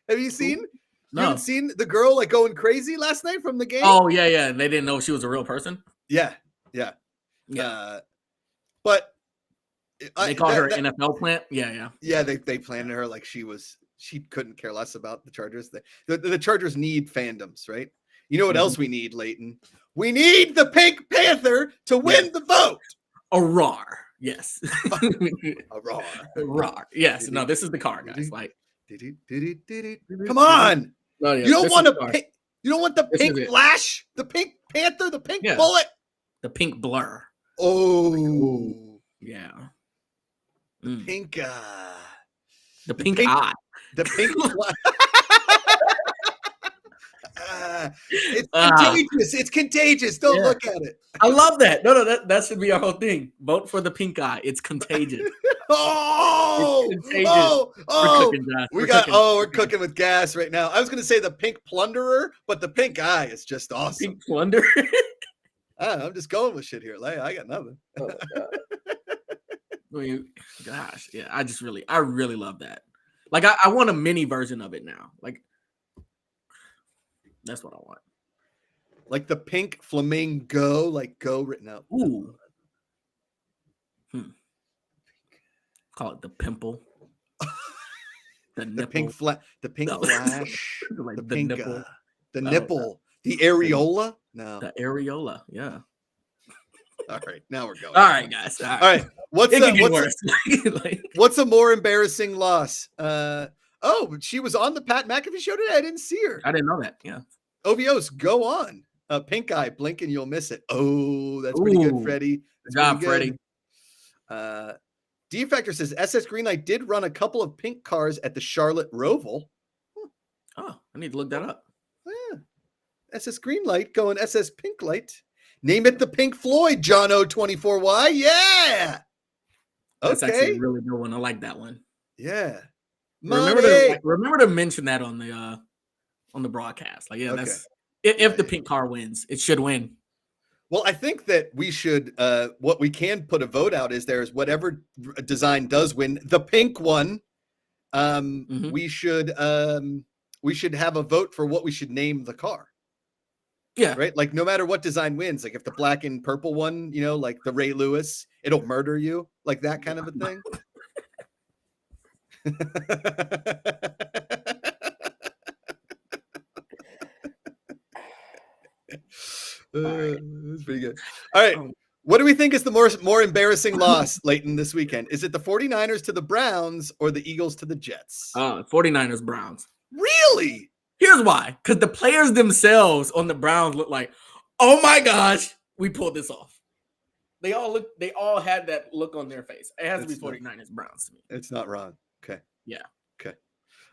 Have you seen? No. You haven't seen the girl like going crazy last night from the game? Oh, yeah. They didn't know she was a real person. Yeah. But they called her an NFL plant. Yeah. Yeah, they planted her like she couldn't care less about the Chargers. The Chargers need fandoms, right? You know what else we need, Leighton? We need the Pink Panther to win the vote. A roar. Yes. A roar. A roar. Yes. No, this is the car, guys. Like, come on. No, yeah, you don't want you don't want the pink flash, the Pink Panther, the pink bullet, the pink blur. Oh, yeah. Pink. The pink eye. The pink. It's contagious. It's contagious. Don't look at it. I love that. No, that should be our whole thing. Vote for the pink eye. It's contagious. It's contagious. We're cooking with gas right now. I was going to say the pink plunderer, but the pink eye is just awesome. Pink plunderer. I'm just going with shit here. I got nothing. Oh, gosh, yeah. I really love that. Like, I want a mini version of it now. Like, that's what I want. Like the pink flamingo, like go written out. Ooh. Call it the pimple. The The nipple. pink flash, Like the the pink, nipple. the No, nipple, the areola. No. The areola. Yeah. All right, now we're going. All right, guys. All All right. What's It could get what's worse. Like, what's a more embarrassing loss? Oh, she was on the Pat McAfee show today. I didn't see her. I didn't know that. Yeah. OVOs, go on. Pink eye, blink and you'll miss it. Oh, that's pretty good, Ooh, Freddie. Good That's job, pretty Freddie. D Factor says SS Greenlight did run a couple of pink cars at the Charlotte Roval. Oh, I need to look that up. Yeah. SS Greenlight going SS Pink Light. Name it the Pink Floyd, John O24Y. Yeah. That's actually Okay. a really good one. I like that one. Yeah. Remember to mention that on the broadcast. Like, yeah, Okay. that's if the pink car wins, it should win. Well, I think that we should, what we can put a vote out is there's whatever design does win, the pink one. We should have a vote for what we should name the car. Yeah. Right. Like no matter what design wins, like if the black and purple one, you know, like the Ray Lewis, it'll murder you, like that kind of a thing. That's pretty good. All right. What do we think is the more embarrassing loss, Leighton, this weekend? Is it the 49ers to the Browns or the Eagles to the Jets? 49ers Browns. Really? Here's why. Because the players themselves on the Browns look like, oh my gosh, we pulled this off. They all had that look on their face. It has to be 49ers Browns to me. It's not wrong. Okay. Yeah. Okay.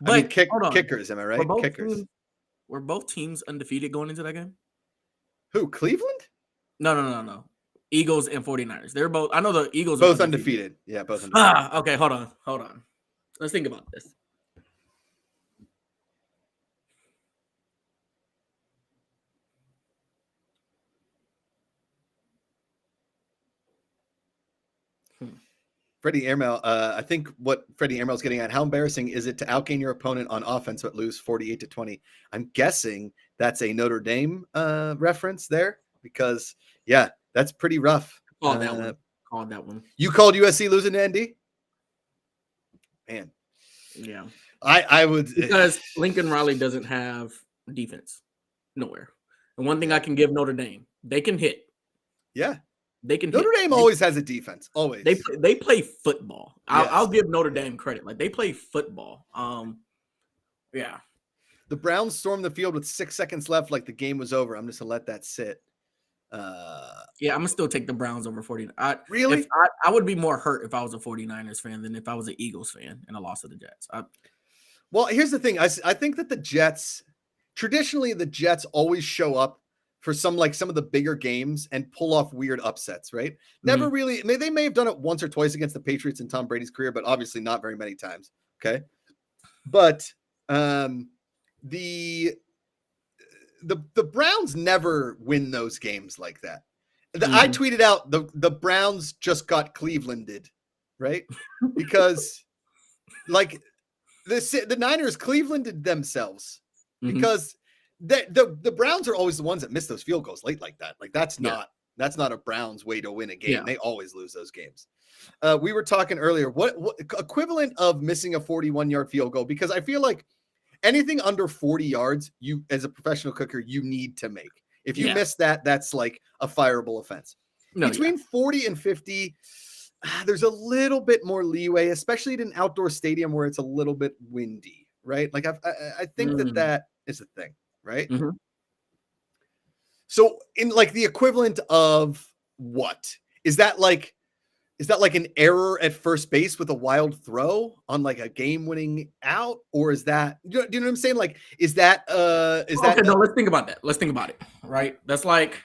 But I mean, kickers, am I right? Kickers. Were both teams undefeated going into that game? Who? Cleveland? No. Eagles and 49ers. They're both. I know the Eagles both are undefeated. Yeah, both undefeated. Okay, hold on. Let's think about this. Freddie Airmail, I think what Freddie Airmail is getting at, how embarrassing is it to outgain your opponent on offense but lose 48-20? I'm guessing that's a Notre Dame reference there because, yeah, that's pretty rough. Called that one. You called USC losing to ND? Man. Yeah. I would. Because Lincoln Riley doesn't have defense nowhere. And one thing I can give Notre Dame, they can hit. Yeah. They can. Notre Dame always has a defense. Always. They play football. Yes. I'll give Notre Dame credit. Like they play football. Yeah. The Browns stormed the field with 6 seconds left, like the game was over. I'm just gonna let that sit. Yeah, I'm gonna still take the Browns over 49. Really? I would be more hurt if I was a 49ers fan than if I was an Eagles fan and a loss to the Jets. Well, here's the thing. I think that the Jets always show up for some of the bigger games and pull off weird upsets, right? Never really. They may have done it once or twice against the Patriots in Tom Brady's career, but obviously not very many times. Okay. But the Browns never win those games like that. I tweeted out the Browns just got Clevelanded, right? Because like the Niners Clevelanded themselves because the Browns are always the ones that miss those field goals late like that. Like that's not a Browns way to win a game. Yeah. They always lose those games. We were talking earlier, what equivalent of missing a 41-yard field goal? Because I feel like anything under 40 yards, you as a professional cooker, you need to make. If you miss that, that's like a fireable offense. Between 40 and 50, there's a little bit more leeway, especially in an outdoor stadium where it's a little bit windy, right? Like I think that is a thing, right? So in like the equivalent of what? Is that like an error at first base with a wild throw on like a game-winning out, or is that? Do you know what I'm saying? Like, is that? Okay, no, let's think about that. Let's think about it. Right, that's like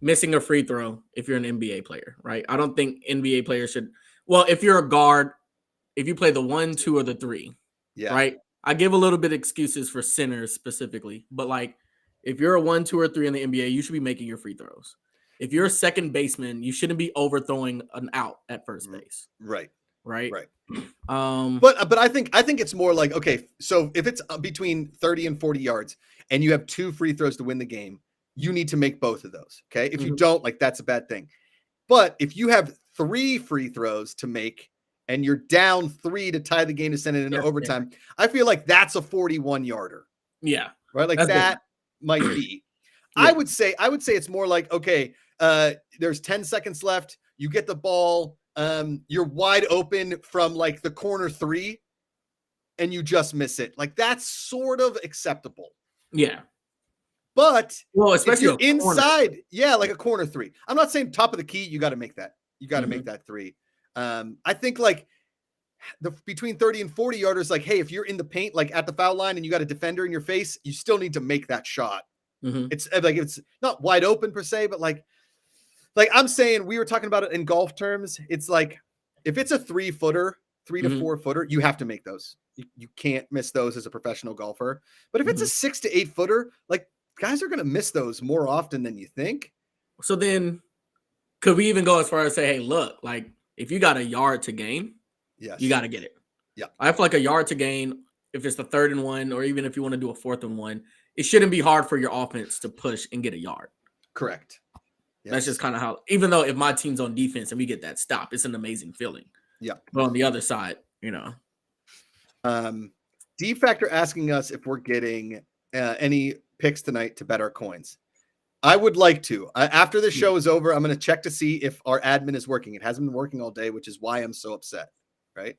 missing a free throw if you're an NBA player, right? I don't think NBA players should. Well, if you're a guard, if you play the 1, 2, or the 3, right? I give a little bit of excuses for centers specifically, but like if you're a 1, 2, or 3 in the NBA, you should be making your free throws. If you're a second baseman, you shouldn't be overthrowing an out at first base. Right. But I think it's more like, okay, so if it's between 30 and 40 yards and you have 2 free throws to win the game, you need to make both of those. Okay. If you don't, like, that's a bad thing. But if you have 3 free throws to make and you're down 3 to tie the game to send it into overtime, I feel like that's a 41-yarder. Yeah. Right? Like That's that might be. Yeah. I would say it's more like, okay, there's 10 seconds left. You get the ball. You're wide open from like the corner 3 and you just miss it. Like that's sort of acceptable. Yeah. But especially if you're inside, like a corner 3. I'm not saying top of the key, you got to make that. You got to make that 3. I think like between 30 and 40 yarders, like, hey, if you're in the paint, like at the foul line and you got a defender in your face, you still need to make that shot. It's like, it's not wide open per se, but like I'm saying, we were talking about it in golf terms. It's like, if it's a 3-footer, 3 to 4-footer, you have to make those. You can't miss those as a professional golfer. But if it's a 6 to 8-footer, like guys are going to miss those more often than you think. So then could we even go as far as say, hey, look, like if you got a yard to gain, you got to get it. Yeah. I feel like a yard to gain, if it's the 3rd and 1, or even if you want to do a 4th and 1, it shouldn't be hard for your offense to push and get a yard. Correct. Yes. That's just kind of how, even though if my team's on defense and we get that stop, it's an amazing feeling. Yeah. But on the other side, D Factor asking us if we're getting any picks tonight to bet our coins. I would like to. After the show is over, I'm going to check to see if our admin is working. It hasn't been working all day, which is why I'm so upset. Right.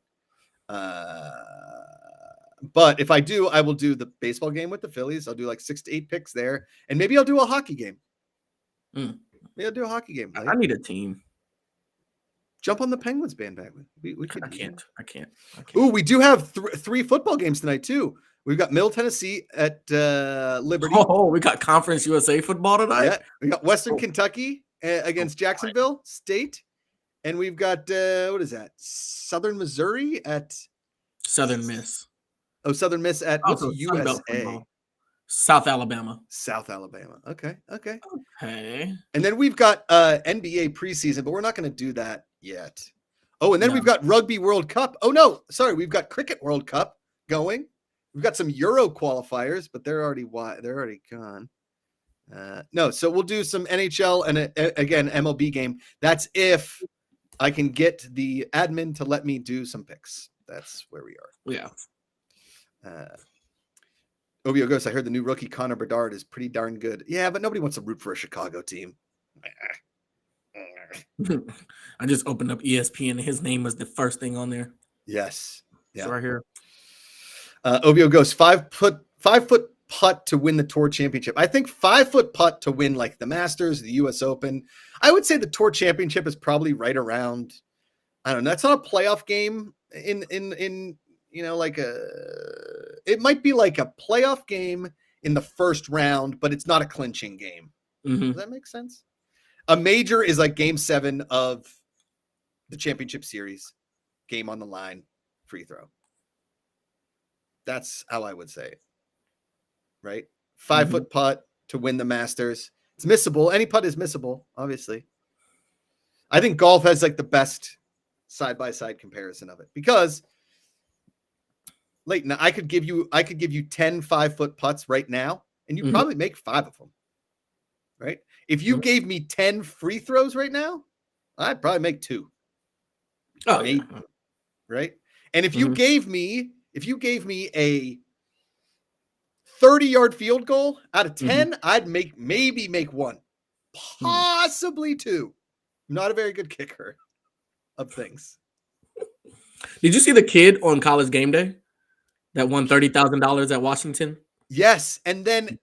But if I do, I will do the baseball game with the Phillies. I'll do like 6 to 8 picks there. And maybe I'll do a hockey game. Maybe I'll do a hockey game. I need a team. Jump on the Penguins bandwagon. I can't. Ooh, we do have 3 football games tonight too. We've got Middle Tennessee at Liberty. Oh, we got Conference USA football tonight. Yeah, we got Western Kentucky against Jacksonville State, and we've got what is that? Southern Missouri at Southern Miss. Oh, Southern Miss at what's USA? South Alabama. Okay. And then we've got NBA preseason, but we're not going to do that yet. Oh, and then we've got Rugby World Cup. Oh no, sorry, we've got Cricket World Cup going. We've got some Euro qualifiers, but they're already gone. No, so we'll do some NHL and again MLB game. That's if I can get the admin to let me do some picks. That's where we are. Yeah. Ovio Ghost, I heard the new rookie Connor Bedard is pretty darn good. Yeah, but nobody wants to root for a Chicago team. I just opened up ESPN and his name was the first thing on there. Yes. Yeah. It's right here. Ovio Ghost, 5-foot putt to win the Tour Championship. I think 5-foot putt to win like the Masters, the US Open. I would say the Tour Championship is probably right around, I don't know. That's not a playoff game in like it might be like a playoff game in the first round, but it's not a clinching game. Does that make sense? A major is like game 7 of the championship series, game on the line, free throw. That's how I would say it. Right? 5-foot putt to win the Masters. It's missable. Any putt is missable, obviously. I think golf has like the best side-by-side comparison of it because Leighton, I could give you 10 5-foot putts right now, and you probably make 5 of them. Right? If you gave me 10 free throws right now, I'd probably make 2. Oh, maybe, yeah. Right? And if you gave me a 30-yard field goal out of 10, I'd maybe make 1, possibly 2. I'm not a very good kicker of things. Did you see the kid on College Game Day that won $30,000 at Washington? Yes, and then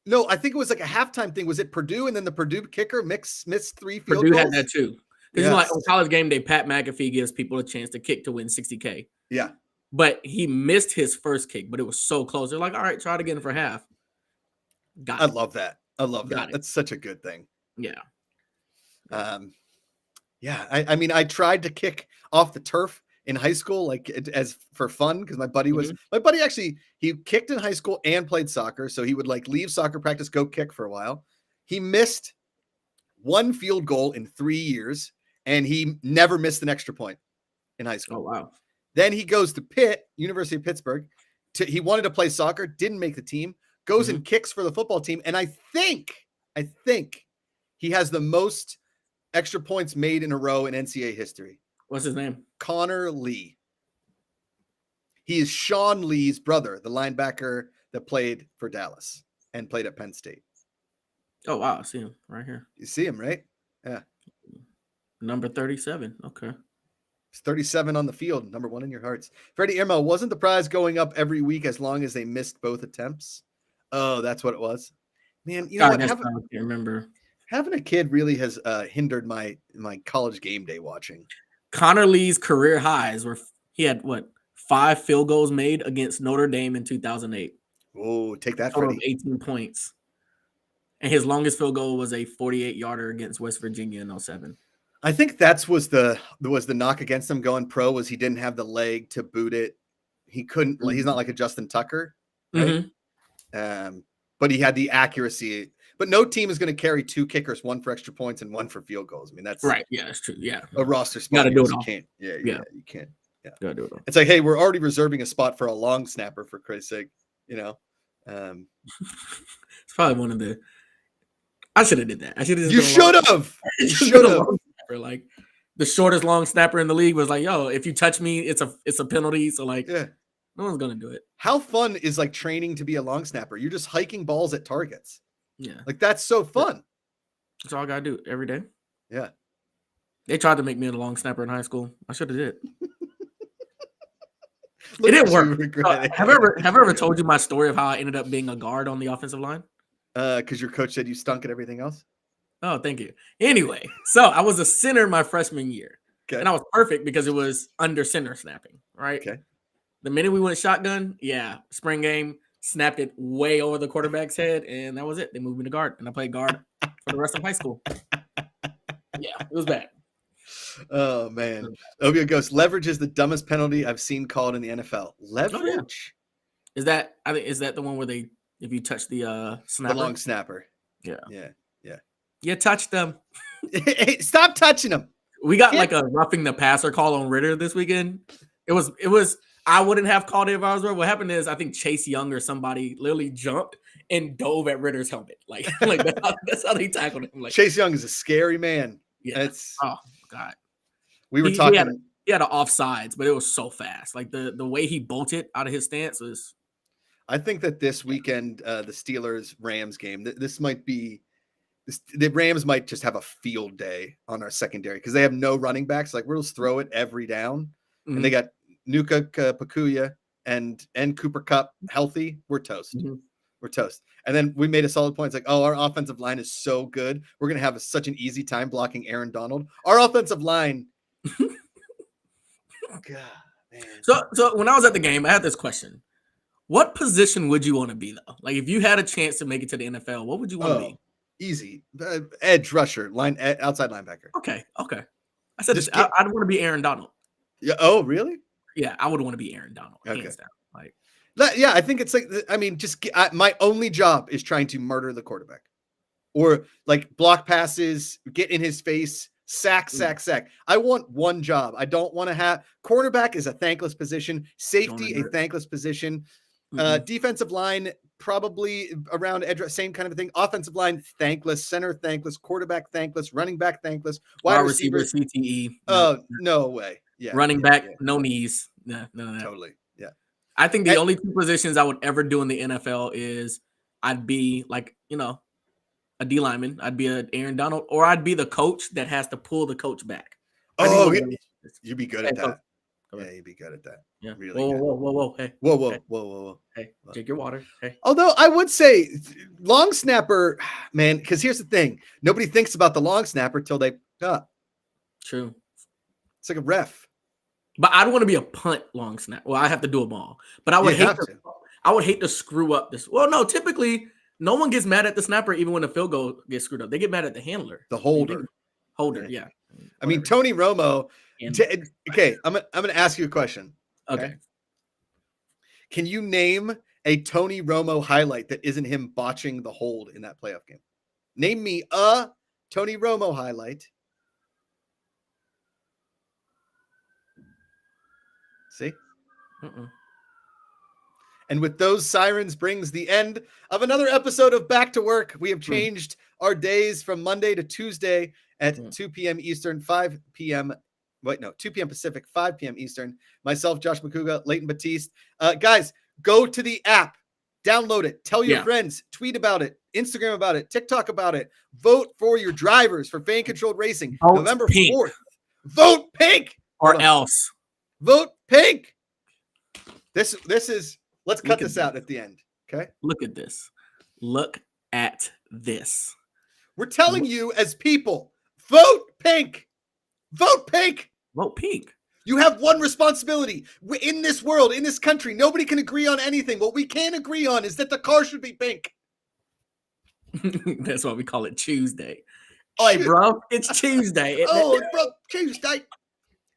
no, I think it was like a halftime thing. Was it Purdue? And then the Purdue kicker missed 3 field Purdue goals? had that too. Because like on College Game Day, Pat McAfee gives people a chance to kick to win $60K. Yeah. But he missed his first kick, but it was so close. They're like, all right, try it again for half. I love that. That's such a good thing. Yeah. Yeah. I mean, I tried to kick off the turf in high school, like as for fun, because my buddy actually, he kicked in high school and played soccer. So he would like leave soccer practice, go kick for a while. He missed 1 field goal in 3 years, and he never missed an extra point in high school. Oh, wow. Then he goes to Pitt, University of Pittsburgh. He wanted to play soccer, didn't make the team, goes and kicks for the football team. And I think he has the most extra points made in a row in NCAA history. What's his name? Connor Lee. He is Sean Lee's brother, the linebacker that played for Dallas and played at Penn State. Oh, wow. I see him right here. You see him, right? Yeah. Number 37. Okay. He's 37 on the field, number 1 in your hearts. Freddie Irmo, wasn't the prize going up every week as long as they missed both attempts? Oh, that's what it was. Man, you know what? I can't remember. Having a kid really has hindered my college game day watching. Connor Lee's career highs were he had 5 field goals made against Notre Dame in 2008. Oh, take that, Total Freddie. of 18 points. And his longest field goal was a 48-yarder against West Virginia in 07. I think that's was the knock against him going pro was he didn't have the leg to boot it. He couldn't. He's not like a Justin Tucker, right? Mm-hmm. But he had the accuracy. But no team is going to carry 2 kickers, 1 for extra points and 1 for field goals. I mean, that's right. Yeah, that's true. Yeah, a roster spot. Gotta do it You all. can't. Yeah, you can't. Yeah, gotta do it all. It's like, hey, we're already reserving a spot for a long snapper for Christ's sake. You know, it's probably one of the. I should have did that. I should have. You should have. You should have. Like the shortest long snapper in the league was like, yo, if you touch me, it's a penalty. So like, yeah, no one's gonna do it. How fun is like training to be a long snapper? You're just hiking balls at targets. Yeah, like that's so fun. That's all I gotta do every day. Yeah, they tried to make me a long snapper in high school. I should have did. It didn't work. Have I ever told you my story of how I ended up being a guard on the offensive line? Because your coach said you stunk at everything else. Oh, thank you. Anyway, so I was a center my freshman year. Okay. And I was perfect because it was under center snapping, right? Okay. The minute we went shotgun, spring game, snapped it way over the quarterback's head, and that was it. They moved me to guard, and I played guard for the rest of high school. Yeah, it was bad. Oh, man. Obia Ghost, leverage is the dumbest penalty I've seen called in the NFL. Leverage? Is that the one where if you touch the snapper? The long snapper. Yeah. Yeah. Yeah. You touched them. Hey, stop touching them. We got like a roughing the passer call on Ritter this weekend. It was I wouldn't have called it if I was there. What happened is I think Chase Young or somebody literally jumped and dove at Ritter's helmet. Like that's how they tackled him. Like Chase Young is a scary man. Yeah. Oh God. We were talking. He had an offsides, but it was so fast. Like the way he bolted out of his stance was. I think that this weekend, the Steelers-Rams game, this might be. The Rams might just have a field day on our secondary because they have no running backs. Like we'll just throw it every down, and they got Nuka Pakuya and Cooper Kupp healthy. We're toast. Mm-hmm. We're toast. And then we made a solid point. It's like, oh, our offensive line is so good. We're gonna have such an easy time blocking Aaron Donald. Our offensive line. God, man. So when I was at the game, I had this question: what position would you want to be though? Like if you had a chance to make it to the NFL, what would you want to be? Easy. Edge rusher, outside linebacker. Okay. I said I'd want to be Aaron Donald. Yeah. Oh, really? Yeah, I would want to be Aaron Donald. Okay. Hands down. Like, yeah, I think it's like, I mean, my only job is trying to murder the quarterback, or like block passes, get in his face, sack. I want one job. I don't want to have cornerback is a thankless position. Safety, a thankless position. Defensive line, probably around edge, same kind of a thing. Offensive line, thankless. Center, thankless. Quarterback, thankless. Running back, thankless. Wide receiver, CTE. No way. Yeah. Running back, no knees. No, none of that. Totally. Yeah. I think the only 2 positions I would ever do in the NFL is I'd be like, a D lineman. I'd be an Aaron Donald, or I'd be the coach that has to pull the coach back. Oh, you'd be good at that. Yeah, you'd be good at that. Yeah. Really. Whoa. Hey. Whoa. Hey, drink your water. Hey. Although I would say long snapper, man, because here's the thing. Nobody thinks about the long snapper till they True. It's like a ref. But I'd want to be a punt long snap. Well, I have to do them all. But I would hate to screw up this. Well, no, typically no one gets mad at the snapper even when the field goal gets screwed up. They get mad at the handler. The holder. Yeah. I mean, Tony Romo. Okay, I'm gonna ask you a question. Okay. Can you name a Tony Romo highlight that isn't him botching the hold in that playoff game? Name me a Tony Romo highlight. See? And with those sirens brings the end of another episode of Back to Work. We have changed our days from Monday to Tuesday at 2 p.m. Eastern, 5 p.m. Wait, no, 2 p.m. Pacific, 5 p.m. Eastern. Myself, Josh Macuga, Leighton Batiste. Guys, go to the app, download it, tell your friends, tweet about it, Instagram about it, TikTok about it. Vote for your drivers for fan-controlled racing. Vote November pink. 4th. Vote pink Or else. Vote pink. This is. Let's cut this out at the end. Okay. Look at this. Look at this. We're telling you as people, vote pink. Vote pink. Vote pink. You have one responsibility. In this world, in this country, nobody can agree on anything. What we can agree on is that the car should be pink. That's why we call it Tuesday. Oi, bro, it's Tuesday. Tuesday.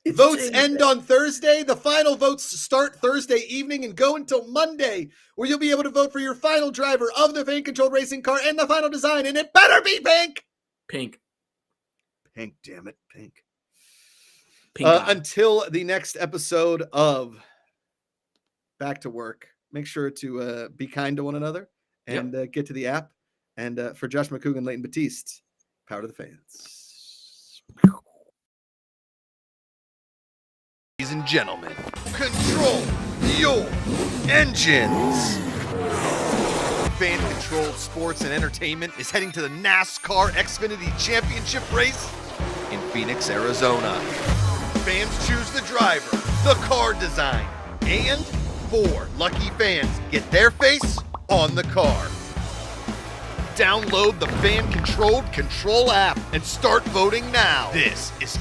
Votes end on Thursday. The final votes start Thursday evening and go until Monday, where you'll be able to vote for your final driver of the fan-controlled racing car and the final design, and it better be pink. Pink. Pink, damn it, pink. Until the next episode of Back to Work, make sure to be kind to one another and get to the app. And for Josh Macuga and Leighton Batiste, power to the fans. Ladies and gentlemen, control your engines. Fan-controlled sports and entertainment is heading to the NASCAR Xfinity Championship race in Phoenix, Arizona. Fans choose the driver, the car design, and 4 lucky fans get their face on the car. Download the fan-controlled Control app and start voting now. This is